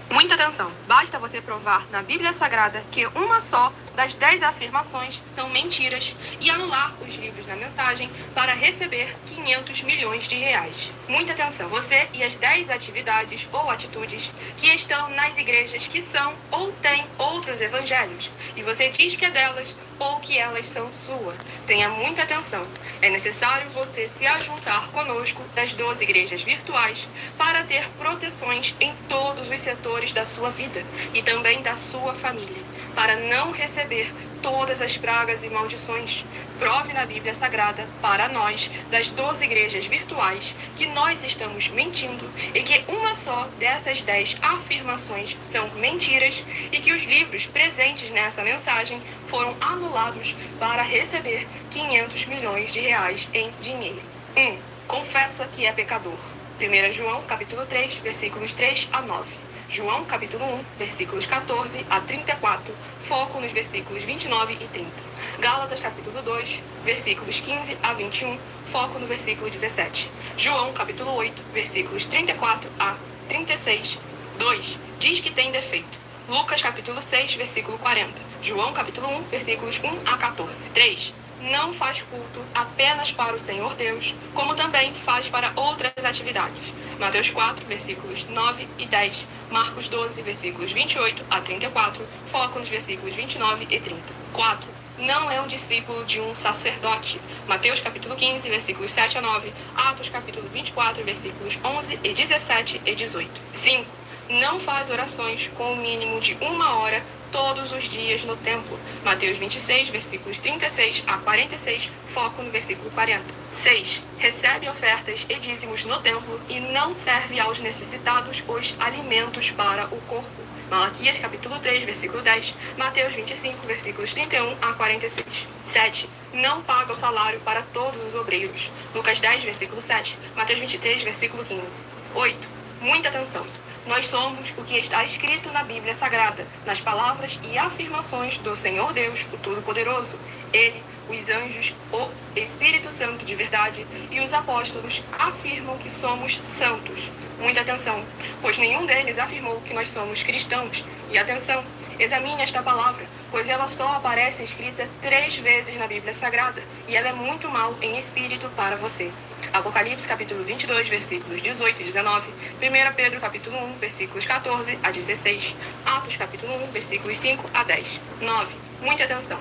Muita atenção! Basta você provar na Bíblia Sagrada que uma só das 10 afirmações são mentiras e anular os livros da mensagem para receber 500 milhões de reais. Muita atenção! Você e as 10 atividades ou atitudes que estão nas igrejas que são ou têm outros evangelhos, e você diz que é delas ou que elas são sua. Tenha muita atenção! É necessário você se ajuntar conosco das 12 igrejas virtuais para ter proteções em todos os setores da sua vida e também da sua família. para não receber todas as pragas e maldições. Prove na Bíblia Sagrada, para nós, das 12 igrejas virtuais, que nós estamos mentindo e que uma só dessas 10 afirmações são mentiras e que os livros presentes nessa mensagem foram anulados para receber 500 milhões de reais em dinheiro. 1. Confessa que é pecador. 1 João, capítulo 3, versículos 3 a 9. João, capítulo 1, versículos 14 a 34, foco nos versículos 29 e 30. Gálatas, capítulo 2, versículos 15 a 21, foco no versículo 17. João, capítulo 8, versículos 34 a 36, 2, diz que tem defeito. Lucas, capítulo 6, versículo 40. João, capítulo 1, versículos 1 a 14. 3. Não faz culto apenas para o Senhor Deus, como também faz para outras atividades. Mateus 4, versículos 9 e 10. Marcos 12, versículos 28 a 34. Foco nos versículos 29 e 30. 4. Não é um discípulo de um sacerdote. Mateus capítulo 15, versículos 7 a 9. Atos capítulo 24, versículos 11 e 17 e 18. 5. Não faz orações com o mínimo de 1 hora todos os dias no templo. Mateus 26, versículos 36 a 46, foco no versículo 40. 6. Recebe ofertas e dízimos no templo e não serve aos necessitados os alimentos para o corpo. Malaquias capítulo 3, versículo 10, Mateus 25, versículos 31 a 46. 7. Não paga o salário para todos os obreiros. Lucas 10, versículo 7, Mateus 23, versículo 15. 8. Muita atenção. Nós somos o que está escrito na Bíblia Sagrada, nas palavras e afirmações do Senhor Deus, o Todo-Poderoso. Ele, os anjos, o Espírito Santo de verdade e os apóstolos afirmam que somos santos. Muita atenção, pois nenhum deles afirmou que nós somos cristãos. E atenção, examine esta palavra, pois ela só aparece escrita 3 vezes na Bíblia Sagrada, e ela é muito mal em espírito para você. Apocalipse capítulo 22, versículos 18 e 19, 1 Pedro capítulo 1, versículos 14 a 16, Atos capítulo 1, versículos 5 a 10. 9. Muita atenção.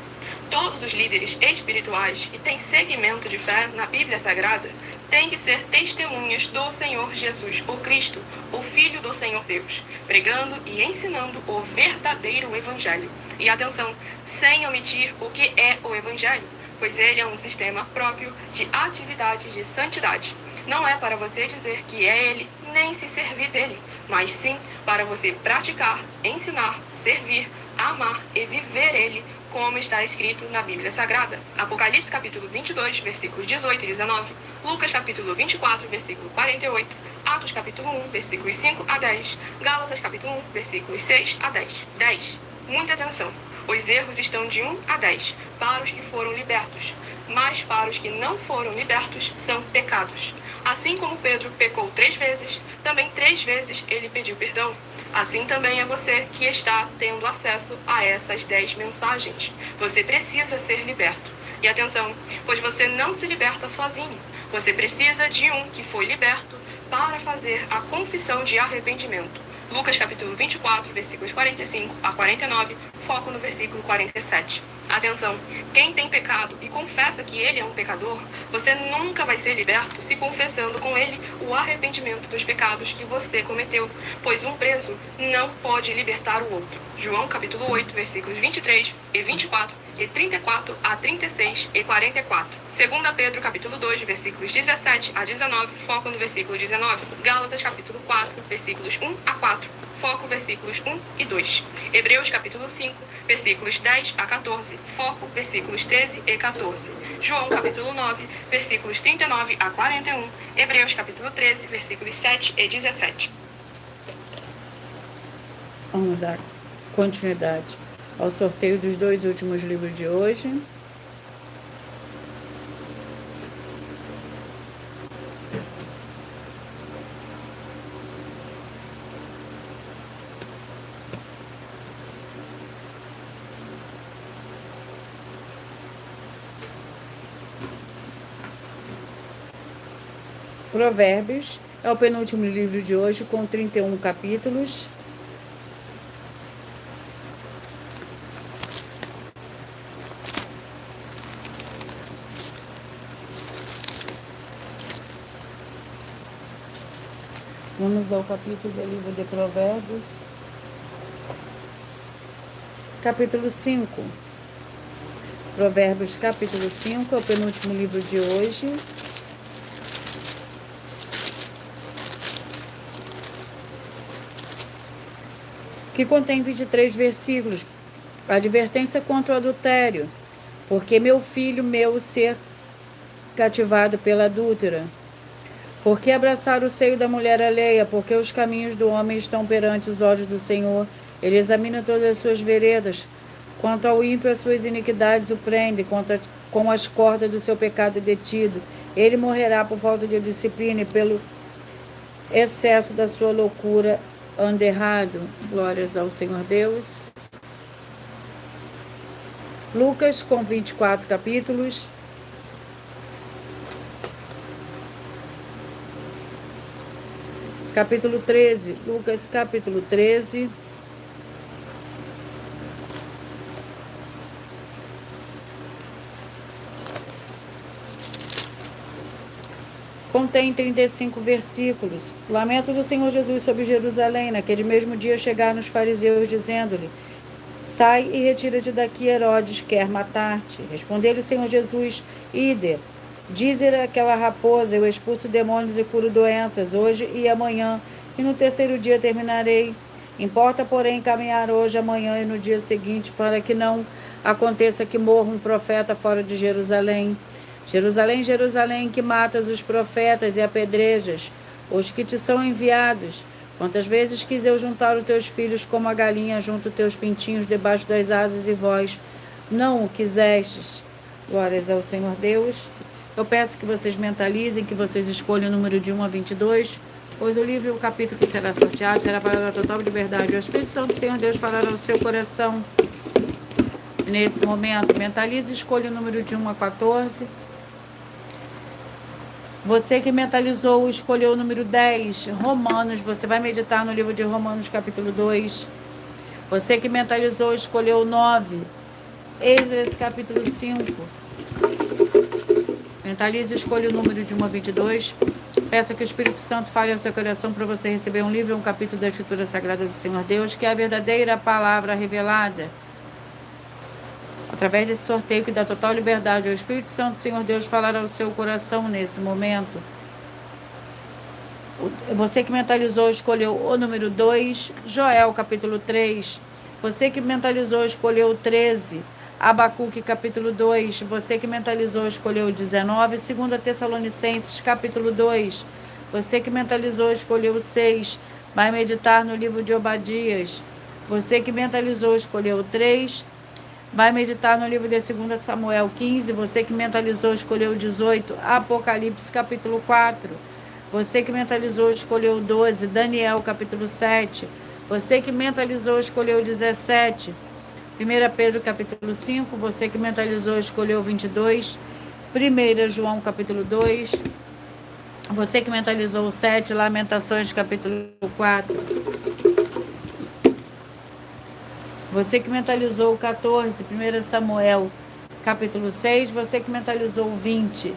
Todos os líderes espirituais que têm segmento de fé na Bíblia Sagrada têm que ser testemunhas do Senhor Jesus, o Cristo, o Filho do Senhor Deus, pregando e ensinando o verdadeiro Evangelho. E atenção, sem omitir o que é o Evangelho, pois ele é um sistema próprio de atividades de santidade. Não é para você dizer que é ele, nem se servir dele, mas sim para você praticar, ensinar, servir, amar e viver ele, como está escrito na Bíblia Sagrada. Apocalipse capítulo 22, versículos 18 e 19, Lucas capítulo 24, versículo 48, Atos capítulo 1, versículos 5 a 10, Gálatas capítulo 1, versículos 6 a 10. 10. Muita atenção. Os erros estão de 1 a 10, para os que foram libertos, mas para os que não foram libertos são pecados. Assim como Pedro pecou 3 vezes, também 3 vezes ele pediu perdão. Assim também é você que está tendo acesso a essas 10 mensagens. Você precisa ser liberto. E atenção, pois você não se liberta sozinho. Você precisa de um que foi liberto para fazer a confissão de arrependimento. Lucas capítulo 24, versículos 45 a 49, foco no versículo 47. Atenção, quem tem pecado e confessa que ele é um pecador, você nunca vai ser liberto se confessando com ele o arrependimento dos pecados que você cometeu, pois um preso não pode libertar o outro. João capítulo 8, versículos 23 e 24 e 34 a 36 e 44. 2 Pedro capítulo 2, versículos 17 a 19, foco no versículo 19. Gálatas capítulo 4, versículos 1 a 4, foco versículos 1 e 2. Hebreus capítulo 5, versículos 10 a 14, foco versículos 13 e 14. João capítulo 9, versículos 39 a 41. Hebreus capítulo 13, versículos 7 e 17. Vamos dar continuidade ao sorteio dos 2 últimos livros de hoje. Provérbios é o penúltimo livro de hoje, com 31 capítulos. Vamos ao capítulo do livro de Provérbios. capítulo 5. Provérbios, capítulo 5, é o penúltimo livro de hoje. Que contém 23 versículos. Advertência contra o adultério. Porque meu filho meu ser cativado pela adúltera? Porque abraçar o seio da mulher alheia? Porque os caminhos do homem estão perante os olhos do Senhor. Ele examina todas as suas veredas. Quanto ao ímpio, as suas iniquidades o prendem, com as cordas do seu pecado detido. Ele morrerá por falta de disciplina e pelo excesso da sua loucura anda errado. Glórias ao Senhor Deus. Lucas, com 24 capítulos. Capítulo 13. Lucas, capítulo 13. Contém 35 versículos. Lamento do Senhor Jesus sobre Jerusalém. Naquele mesmo dia chegaram os fariseus, dizendo-lhe: sai e retira-te daqui, Herodes quer matar-te. Respondeu-lhe o Senhor Jesus: ide, dize aquela raposa: eu expulso demônios e curo doenças, hoje e amanhã, e no terceiro dia terminarei. Importa, porém, caminhar hoje, amanhã e no dia seguinte, para que não aconteça que morra um profeta fora de Jerusalém. Jerusalém, Jerusalém, que matas os profetas e apedrejas os que te são enviados. Quantas vezes quis eu juntar os teus filhos como a galinha junta os teus pintinhos debaixo das asas, e vós não o quisestes. Glórias ao Senhor Deus. Eu peço que vocês mentalizem, que vocês escolham o número de 1 a 22, pois o livro e o capítulo que será sorteado será para a total de verdade. O Espírito Santo do Senhor Deus falará ao seu coração. Nesse momento, mentalize e escolha o número de 1 a 14. Você que mentalizou, escolheu o número 10, Romanos, você vai meditar no livro de Romanos, capítulo 2. Você que mentalizou, escolheu o 9, Esdras, capítulo 5. Mentalize e escolha o número de 1 a 22. Peça que o Espírito Santo fale ao seu coração para você receber um livro e um capítulo da Escritura Sagrada do Senhor Deus, que é a verdadeira palavra revelada. Através desse sorteio que dá total liberdade ao Espírito Santo, o Senhor Deus falará ao seu coração nesse momento. Você que mentalizou, escolheu o número 2, Joel, capítulo 3. Você que mentalizou, escolheu o 13, Abacuque, capítulo 2. Você que mentalizou, escolheu o 19, 2 Tessalonicenses, capítulo 2. Você que mentalizou, escolheu o 6, vai meditar no livro de Obadias. Você que mentalizou, escolheu o 3, vai meditar no livro de 2 Samuel 15. Você que mentalizou, escolheu o 18, Apocalipse, capítulo 4. Você que mentalizou, escolheu o 12, Daniel, capítulo 7. Você que mentalizou, escolheu o 17, 1 Pedro, capítulo 5. Você que mentalizou, escolheu o 22, 1 João, capítulo 2. Você que mentalizou o 7, Lamentações, capítulo 4. Você que mentalizou o 14, 1 Samuel, capítulo 6. Você que mentalizou o 20,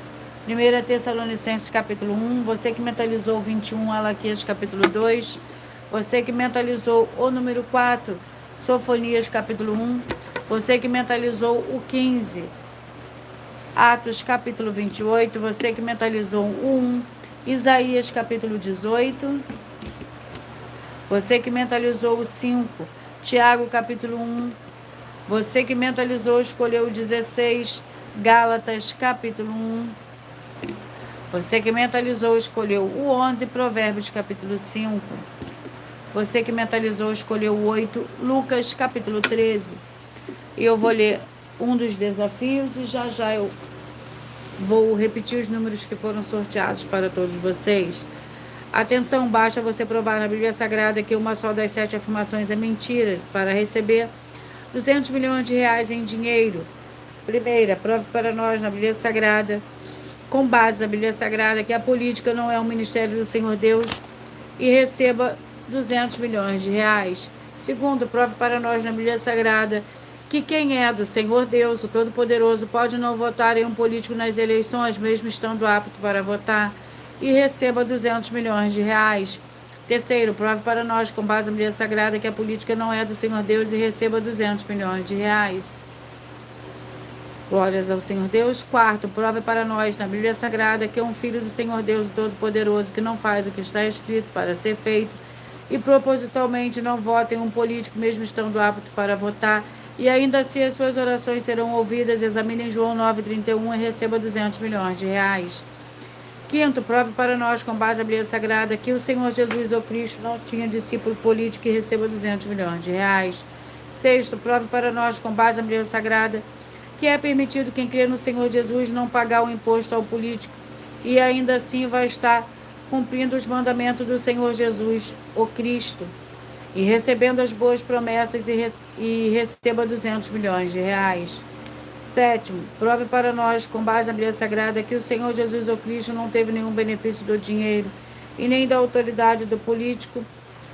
1 Tessalonicenses, capítulo 1. Você que mentalizou o 21, Malaquias, capítulo 2. Você que mentalizou o número 4, Sofonias, capítulo 1. Você que mentalizou o 15, Atos, capítulo 28. Você que mentalizou o 1, Isaías, capítulo 18. Você que mentalizou o 5, Tiago, capítulo 1. Você que mentalizou, escolheu o 16, Gálatas, capítulo 1. Você que mentalizou, escolheu o 11, Provérbios, capítulo 5. Você que mentalizou, escolheu o 8, Lucas, capítulo 13. E eu vou ler um dos desafios e já eu vou repetir os números que foram sorteados para todos vocês. Atenção, basta você provar na Bíblia Sagrada que uma só das 7 afirmações é mentira para receber 200 milhões de reais em dinheiro. Primeira, prove para nós na Bíblia Sagrada, com base na Bíblia Sagrada, que a política não é um ministério do Senhor Deus, e receba 200 milhões de reais. Segundo, prove para nós na Bíblia Sagrada que quem é do Senhor Deus, o Todo-Poderoso, pode não votar em um político nas eleições, mesmo estando apto para votar, e receba 200 milhões de reais. Terceiro, prove para nós, com base na Bíblia Sagrada, que a política não é do Senhor Deus e receba 200 milhões de reais. Glórias ao Senhor Deus. Quarto, prove para nós, na Bíblia Sagrada, que é um filho do Senhor Deus Todo-Poderoso que não faz o que está escrito para ser feito e propositalmente não vota em um político, mesmo estando apto para votar, e ainda assim as suas orações serão ouvidas. Examinem João 9,31 e receba 200 milhões de reais. Quinto, prove para nós, com base na Bíblia Sagrada, que o Senhor Jesus ou Cristo não tinha discípulo político e receba 200 milhões de reais. Sexto, prove para nós, com base na Bíblia Sagrada, que é permitido quem crê no Senhor Jesus não pagar o imposto ao político e ainda assim vai estar cumprindo os mandamentos do Senhor Jesus, o Cristo, e recebendo as boas promessas e receba 200 milhões de reais. Sétimo, prove para nós, com base na Bíblia Sagrada, que o Senhor Jesus, o Cristo, não teve nenhum benefício do dinheiro e nem da autoridade do político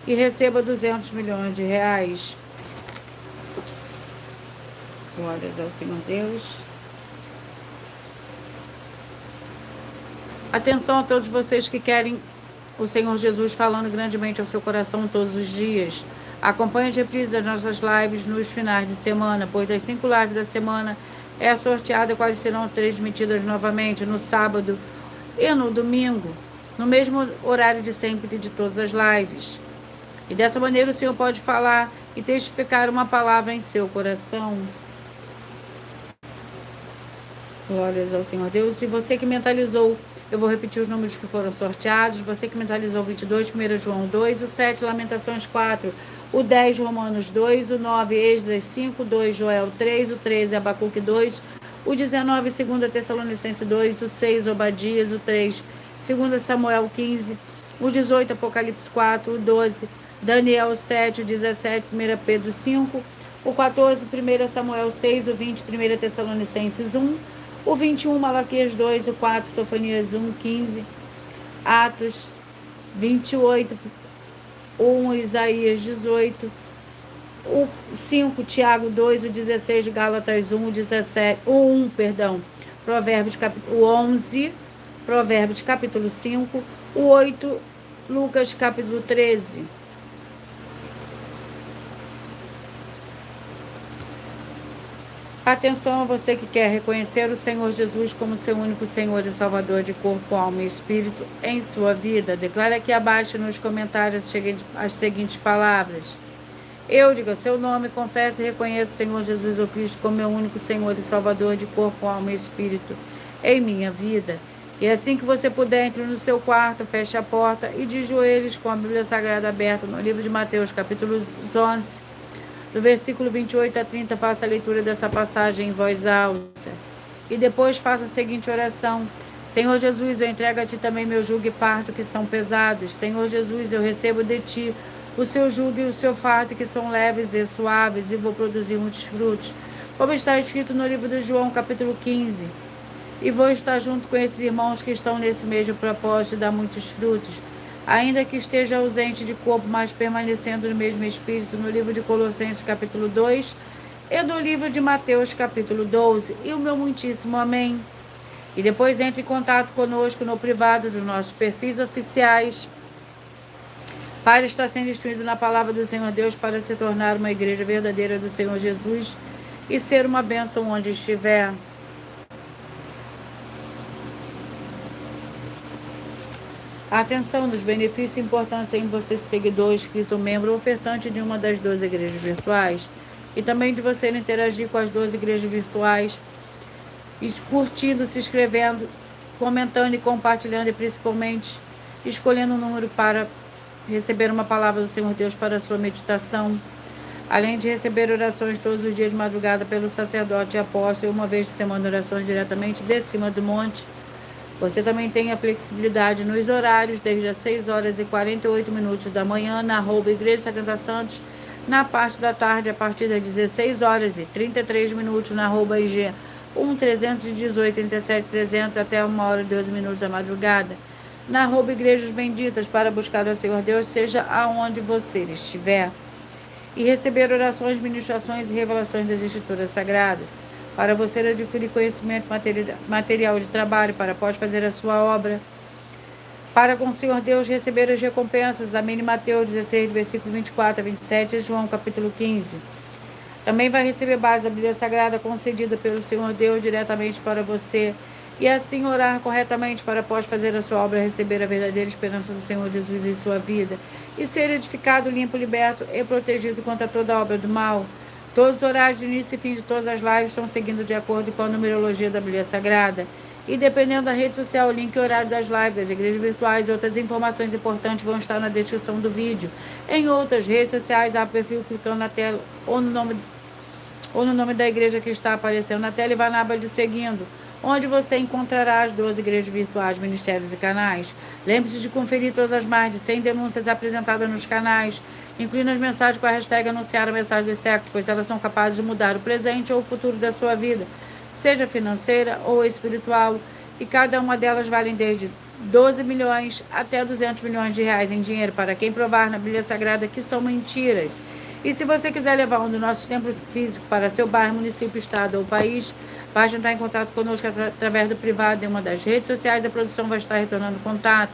e receba 200 milhões de reais. Glórias ao Senhor Deus. Atenção a todos vocês que querem o Senhor Jesus falando grandemente ao seu coração todos os dias. Acompanhe as reprises das nossas lives nos finais de semana, pois das 5 lives da semana é sorteada, quais serão transmitidas novamente no sábado e no domingo, no mesmo horário de sempre de todas as lives. E dessa maneira o Senhor pode falar e testificar uma palavra em seu coração. Glórias ao Senhor Deus. E você que mentalizou, eu vou repetir os números que foram sorteados. Você que mentalizou 22, 1 João 2, o 7, Lamentações 4, o 10, Romanos 2, o 9, Esdras 5, 2, Joel 3, o 13, Abacuque 2, o 19, 2 Tessalonicenses 2, o 6, Obadias, o 3, 2 Samuel 15, o 18, Apocalipse 4, o 12, Daniel 7, o 17, 1 Pedro 5, o 14, 1 Samuel 6, o 20, 1 Tessalonicenses 1, o 21, Malaquias 2, o 4, Sofonias 1, 15, Atos 28, 1, Isaías 18, o 5, Tiago 2, o 16, Gálatas 1, o 17, o 1, perdão, Provérbios capítulo 11, Provérbios capítulo 5, o 8, Lucas capítulo 13. Atenção a você que quer reconhecer o Senhor Jesus como seu único Senhor e Salvador de corpo, alma e espírito em sua vida. Declare aqui abaixo nos comentários as seguintes palavras. Eu digo seu nome, confesso e reconheço o Senhor Jesus o Cristo como meu único Senhor e Salvador de corpo, alma e espírito em minha vida. E assim que você puder, entre no seu quarto, feche a porta e de joelhos com a Bíblia Sagrada aberta no livro de Mateus, capítulo 11, do versículo 28 a 30, faça a leitura dessa passagem em voz alta. E depois faça a seguinte oração. Senhor Jesus, eu entrego a Ti também meu jugo e fardo que são pesados. Senhor Jesus, eu recebo de Ti o seu jugo e o seu fardo que são leves e suaves e vou produzir muitos frutos. Como está escrito no livro de João, capítulo 15. E vou estar junto com esses irmãos que estão nesse mesmo propósito de dar muitos frutos. Ainda que esteja ausente de corpo, mas permanecendo no mesmo espírito, no livro de Colossenses capítulo 2 e no livro de Mateus capítulo 12, e o meu muitíssimo amém. E depois entre em contato conosco no privado dos nossos perfis oficiais para estar sendo instruído na palavra do Senhor Deus, para se tornar uma igreja verdadeira do Senhor Jesus e ser uma bênção onde estiver. Atenção dos benefícios e importância em você ser seguidor, inscrito, membro ou ofertante de uma das 12 igrejas virtuais. E também de você interagir com as 12 igrejas virtuais, curtindo, se inscrevendo, comentando e compartilhando, e principalmente escolhendo um número para receber uma palavra do Senhor Deus para a sua meditação. Além de receber orações todos os dias de madrugada pelo sacerdote e apóstolo, e uma vez por semana orações diretamente de cima do monte. Você também tem a flexibilidade nos horários, desde as 6 horas e 48 minutos da manhã, na @Igreja 70 Santos, na parte da tarde, a partir das 16 horas e 33 minutos, na @IG 1318 37 300, até 1 hora e 12 minutos da madrugada, na @Igrejas Benditas, para buscar o Senhor Deus, seja aonde você estiver, e receber orações, ministrações e revelações das Escrituras Sagradas, para você adquirir conhecimento material de trabalho, para após fazer a sua obra, para com o Senhor Deus receber as recompensas. Examine Mateus 16, versículo 24 a 27 e João capítulo 15. Também vai receber base da Bíblia Sagrada concedida pelo Senhor Deus diretamente para você e assim orar corretamente para após fazer a sua obra receber a verdadeira esperança do Senhor Jesus em sua vida e ser edificado, limpo, liberto e protegido contra toda obra do mal. Todos os horários de início e fim de todas as lives estão seguindo de acordo com a numerologia da Bíblia Sagrada. E dependendo da rede social, o link e horário das lives, das igrejas virtuais e outras informações importantes vão estar na descrição do vídeo. Em outras redes sociais, há perfil clicando na tela ou no nome da igreja que está aparecendo na tela e vá na aba de seguindo, onde você encontrará as 12 igrejas virtuais, ministérios e canais. Lembre-se de conferir todas as mais de 100 denúncias apresentadas nos canais, incluindo as mensagens com a hashtag anunciar a mensagem dos séculos, pois elas são capazes de mudar o presente ou o futuro da sua vida, seja financeira ou espiritual, e cada uma delas vale desde 12 milhões até 200 milhões de reais em dinheiro para quem provar na Bíblia Sagrada que são mentiras. E se você quiser levar um dos nossos templos físicos para seu bairro, município, estado ou país, basta entrar em contato conosco através do privado em uma das redes sociais. A produção vai estar retornando contato.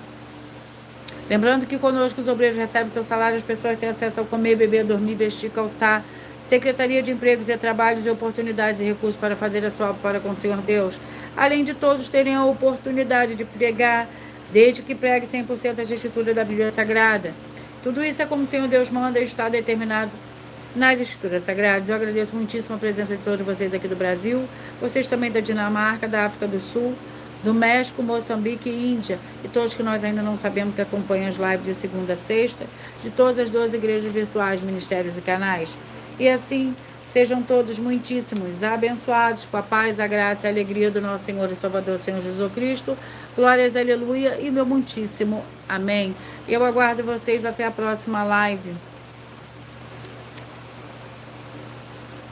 Lembrando que conosco os obreiros recebem seu salário, as pessoas têm acesso ao comer, beber, dormir, vestir, calçar, Secretaria de Empregos e Trabalhos e oportunidades e recursos para fazer a sua obra para com o Senhor Deus. Além de todos terem a oportunidade de pregar, desde que pregue 100% as escrituras da Bíblia Sagrada. Tudo isso é como o Senhor Deus manda e está determinado nas Escrituras Sagradas. Eu agradeço muitíssimo a presença de todos vocês aqui do Brasil, vocês também da Dinamarca, da África do Sul, do México, Moçambique e Índia, e todos que nós ainda não sabemos que acompanham as lives de segunda a sexta, de todas as 12 igrejas virtuais, ministérios e canais. E assim, sejam todos muitíssimos abençoados com a paz, a graça e a alegria do nosso Senhor e Salvador, Senhor Jesus Cristo. Glórias, aleluia, e meu muitíssimo amém. Eu aguardo vocês até a próxima live.